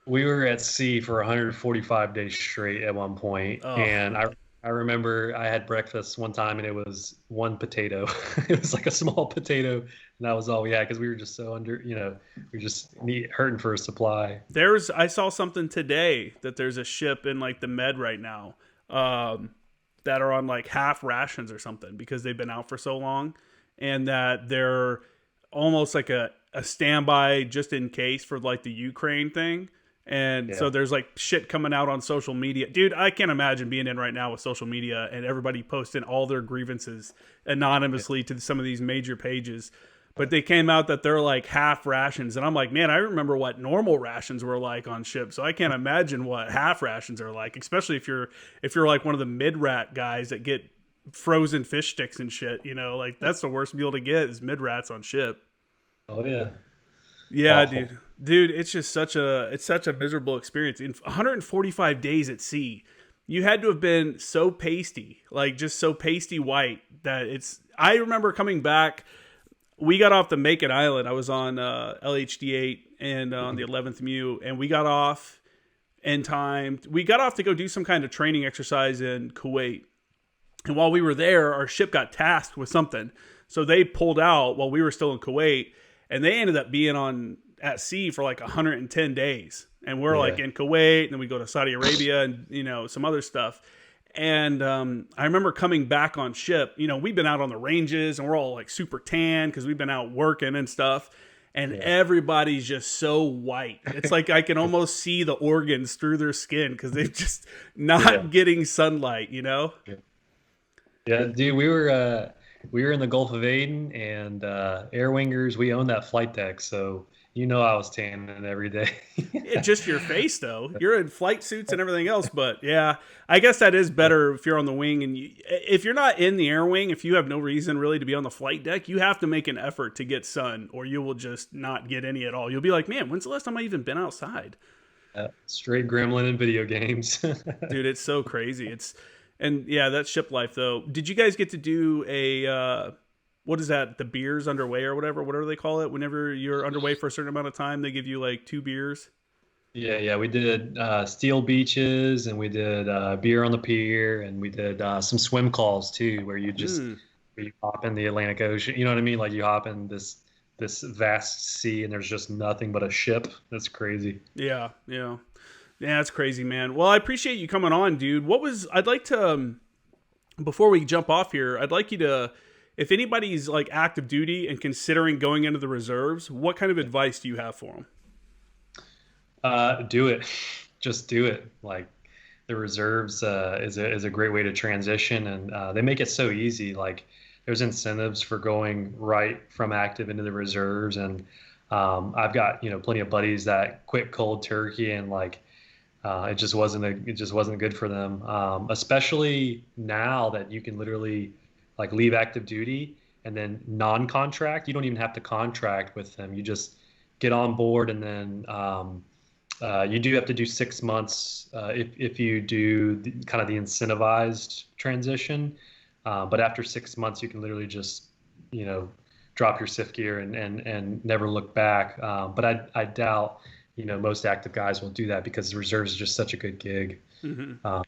We were at sea for 145 days straight at one point, and I remember I had breakfast one time and it was one potato. It was like a small potato, and that was all we had because we were just so we were just hurting for a supply. I saw something today that there's a ship in like the Med right now that are on like half rations or something because they've been out for so long, and that they're almost like a standby just in case for like the Ukraine thing. And so there's like shit coming out on social media. Dude, I can't imagine being in right now with social media and everybody posting all their grievances anonymously to some of these major pages. But they came out that they're like half rations. And I'm like, man, I remember what normal rations were like on ships. So I can't imagine what half rations are like, especially if you're like one of the mid-rat guys that get frozen fish sticks and shit. Like that's the worst meal to get is mid-rats on ship. Oh, yeah. Yeah, Awful. dude, it's just such a miserable experience. In 145 days at sea, you had to have been so pasty, like just so pasty white that I remember coming back. We got off the Macon Island. I was on LHD-8 and on the 11th MEU, and we got off in time. We got off to go do some kind of training exercise in Kuwait. And while we were there, our ship got tasked with something. So they pulled out while we were still in Kuwait, and they ended up being at sea for like 110 days. And we're like in Kuwait, and then we go to Saudi Arabia and, some other stuff. And I remember coming back on ship, we've been out on the ranges and we're all like super tan because we've been out working and stuff. And everybody's just so white. It's like I can almost see the organs through their skin because they're just not getting sunlight, Yeah, dude, we were in the Gulf of Aden, and Air Wingers, we own that flight deck. So, I was tanning every day. It's just your face, though. You're in flight suits and everything else. But yeah, I guess that is better if you're on the wing. And if you're not in the air wing, if you have no reason really to be on the flight deck, you have to make an effort to get sun, or you will just not get any at all. You'll be like, man, when's the last time I even been outside? Straight gremlin in video games. Dude, it's so crazy. And yeah, that's ship life, though. Did you guys get to do what is that? The beers underway or whatever they call it. Whenever you're underway for a certain amount of time, they give you like 2 beers. Yeah. We did steel beaches, and we did beer on the pier, and we did some swim calls too, where you hop in the Atlantic Ocean. You know what I mean? Like you hop in this vast sea, and there's just nothing but a ship. That's crazy. Yeah, that's crazy, man. Well, I appreciate you coming on, dude. I'd like to, before we jump off here, I'd like you to, if anybody's like active duty and considering going into the reserves, what kind of advice do you have for them? Do it. Just do it. Like the reserves is a great way to transition, and they make it so easy. Like there's incentives for going right from active into the reserves, and I've got plenty of buddies that quit cold turkey, and like it just wasn't good for them. Especially now that you can literally like leave active duty and then non-contract. You don't even have to contract with them. You just get on board, and then you do have to do 6 months if you do the incentivized transition. But after 6 months, you can literally just drop your SIF gear and never look back. But I doubt most active guys will do that, because the reserves is just such a good gig. Mm-hmm.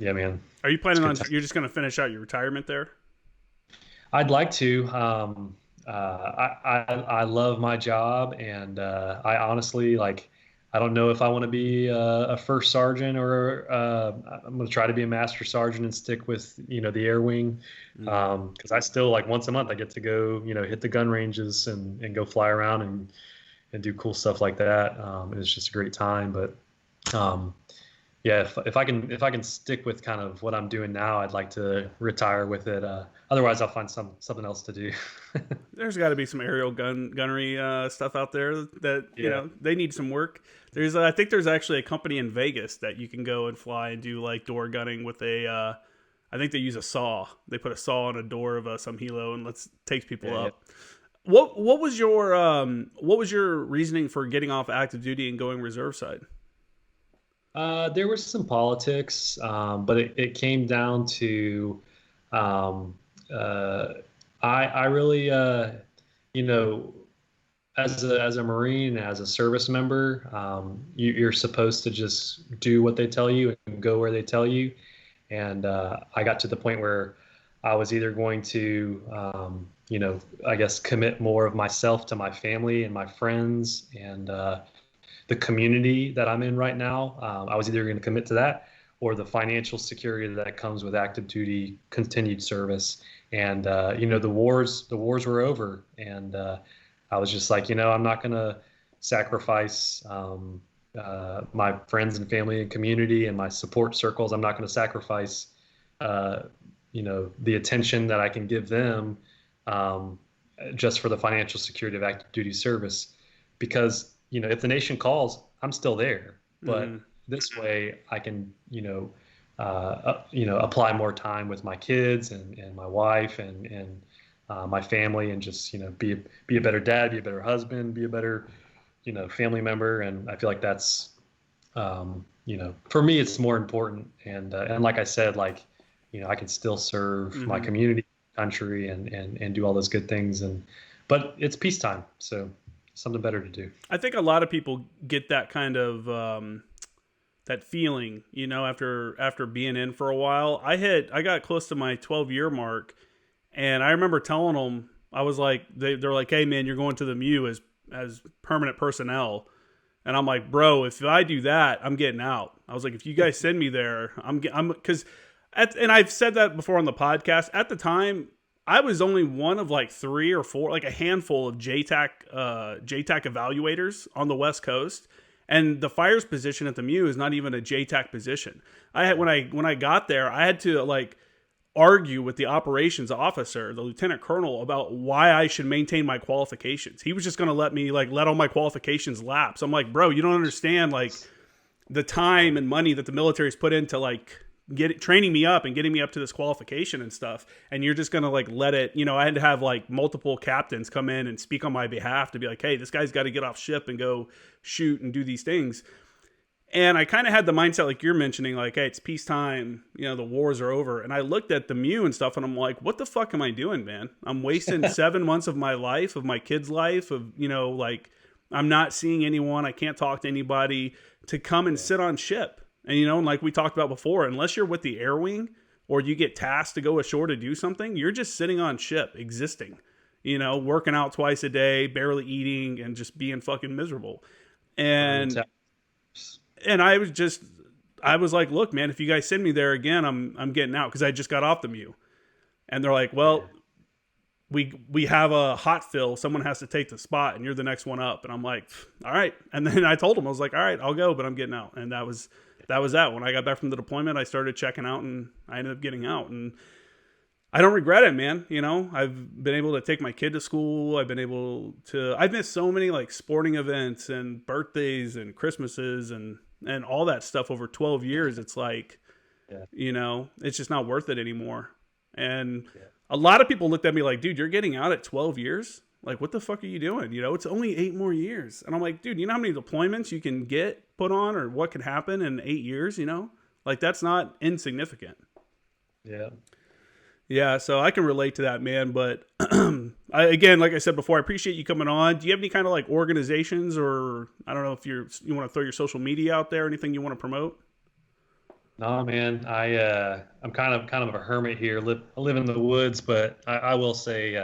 Yeah, man. Are you planning on you're just going to finish out your retirement there? I'd like to. I love my job, and I honestly I don't know if I want to be a first sergeant, or I'm going to try to be a master sergeant and stick with the air wing, because I still once a month I get to go hit the gun ranges and go fly around and do cool stuff like that. And it's just a great time. But yeah, if I can stick with kind of what I'm doing now, I'd like to retire with it. Otherwise, I'll find something else to do. There's got to be some aerial gunnery stuff out there that they need some work. I think there's actually a company in Vegas that you can go and fly and do like door gunning with I think they use a saw. They put a saw on a door of some helo and takes people up. Yeah. What was your reasoning for getting off active duty and going reserve side? There was some politics, but it came down to I really as a Marine, as a service member, you're supposed to just do what they tell you and go where they tell you. And I got to the point where I was either going to I guess commit more of myself to my family and my friends and the community that I'm in right now. I was either going to commit to that or the financial security that comes with active duty continued service. And the wars were over, and I was just like, I'm not going to sacrifice my friends and family and community and my support circles. I'm not going to sacrifice the attention that I can give them just for the financial security of active duty service, because if the nation calls, I'm still there. But this way I can apply more time with my kids and my wife and my family, and just be a better dad, be a better husband, be a better family member. And I feel like that's for me it's more important. And like I said, I can still serve my community, country and do all those good things. But it's peacetime, so something better to do. I think a lot of people get that kind of that feeling, after being in for a while. I got close to my 12-year mark, and I remember telling them, I was like, they're like, hey man, you're going to the MEU as permanent personnel. And I'm like, bro, if I do that, I'm getting out. I was like, if you guys send me there, and I've said that before on the podcast. At the time, I was only one of like 3 or 4, like a handful of JTAC evaluators on the West Coast. And the fires position at the MEU is not even a JTAC position. When I got there, I had to like argue with the operations officer, the lieutenant colonel, about why I should maintain my qualifications. He was just going to let all my qualifications lapse. I'm like, bro, you don't understand like the time and money that the military's put into like training me up and getting me up to this qualification and stuff. And you're just going to like let it, I had to have like multiple captains come in and speak on my behalf to be like, hey, this guy's got to get off ship and go shoot and do these things. And I kind of had the mindset like you're mentioning, like, hey, it's peacetime, the wars are over. And I looked at the MEU and stuff, and I'm like, what the fuck am I doing, man? I'm wasting 7 months of my life, of my kid's life, like, I'm not seeing anyone. I can't talk to anybody to come and sit on ship. And, and like we talked about before, unless you're with the air wing or you get tasked to go ashore to do something, you're just sitting on ship, existing, working out twice a day, barely eating, and just being fucking miserable. And I was like, look, man, if you guys send me there again, I'm getting out, because I just got off the MEU. And they're like, well, we have a hot fill. Someone has to take the spot, and you're the next one up. And I'm like, all right. And then I told them, I was like, all right, I'll go, but I'm getting out. And that was that. When I got back from the deployment, I started checking out, and I ended up getting out. And I don't regret it, man. I've been able to take my kid to school. I've missed so many like sporting events and birthdays and Christmases and all that stuff over 12 years. It's like, it's just not worth it anymore. And a lot of people looked at me like, dude, you're getting out at 12 years? Like, what the fuck are you doing? It's only 8 more years. And I'm like, dude, you know how many deployments you can get put on, or what could happen in 8 years, Like, that's not insignificant. Yeah. Yeah, so I can relate to that, man. But again, like I said before, I appreciate you coming on. Do you have any kind of like organizations, or I don't know if you want to throw your social media out there, anything you want to promote? No, man, I'm kind of a hermit here. I live in the woods, but I will say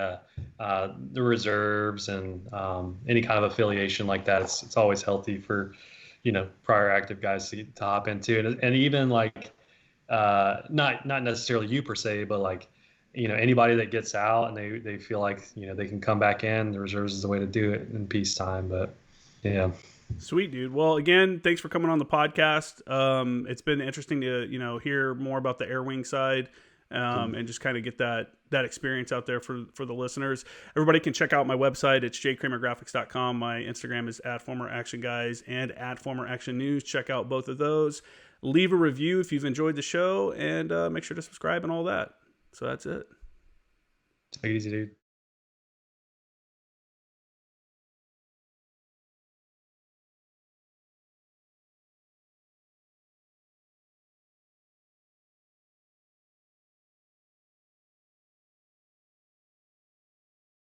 the reserves and any kind of affiliation like that, it's always healthy for prior active guys to hop into, and even like not necessarily you per se, but like anybody that gets out and they feel like they can come back in. The reserves is the way to do it in peacetime. But yeah. Sweet, dude. Well, again, thanks for coming on the podcast. It's been interesting to hear more about the air wing side, and just kind of get that experience out there for the listeners. Everybody can check out my website. It's jkramergraphics.com. My Instagram is @formeractionguys and @formeractionnews. Check out both of those. Leave a review if you've enjoyed the show, and make sure to subscribe and all that. So that's it. Take it easy, dude.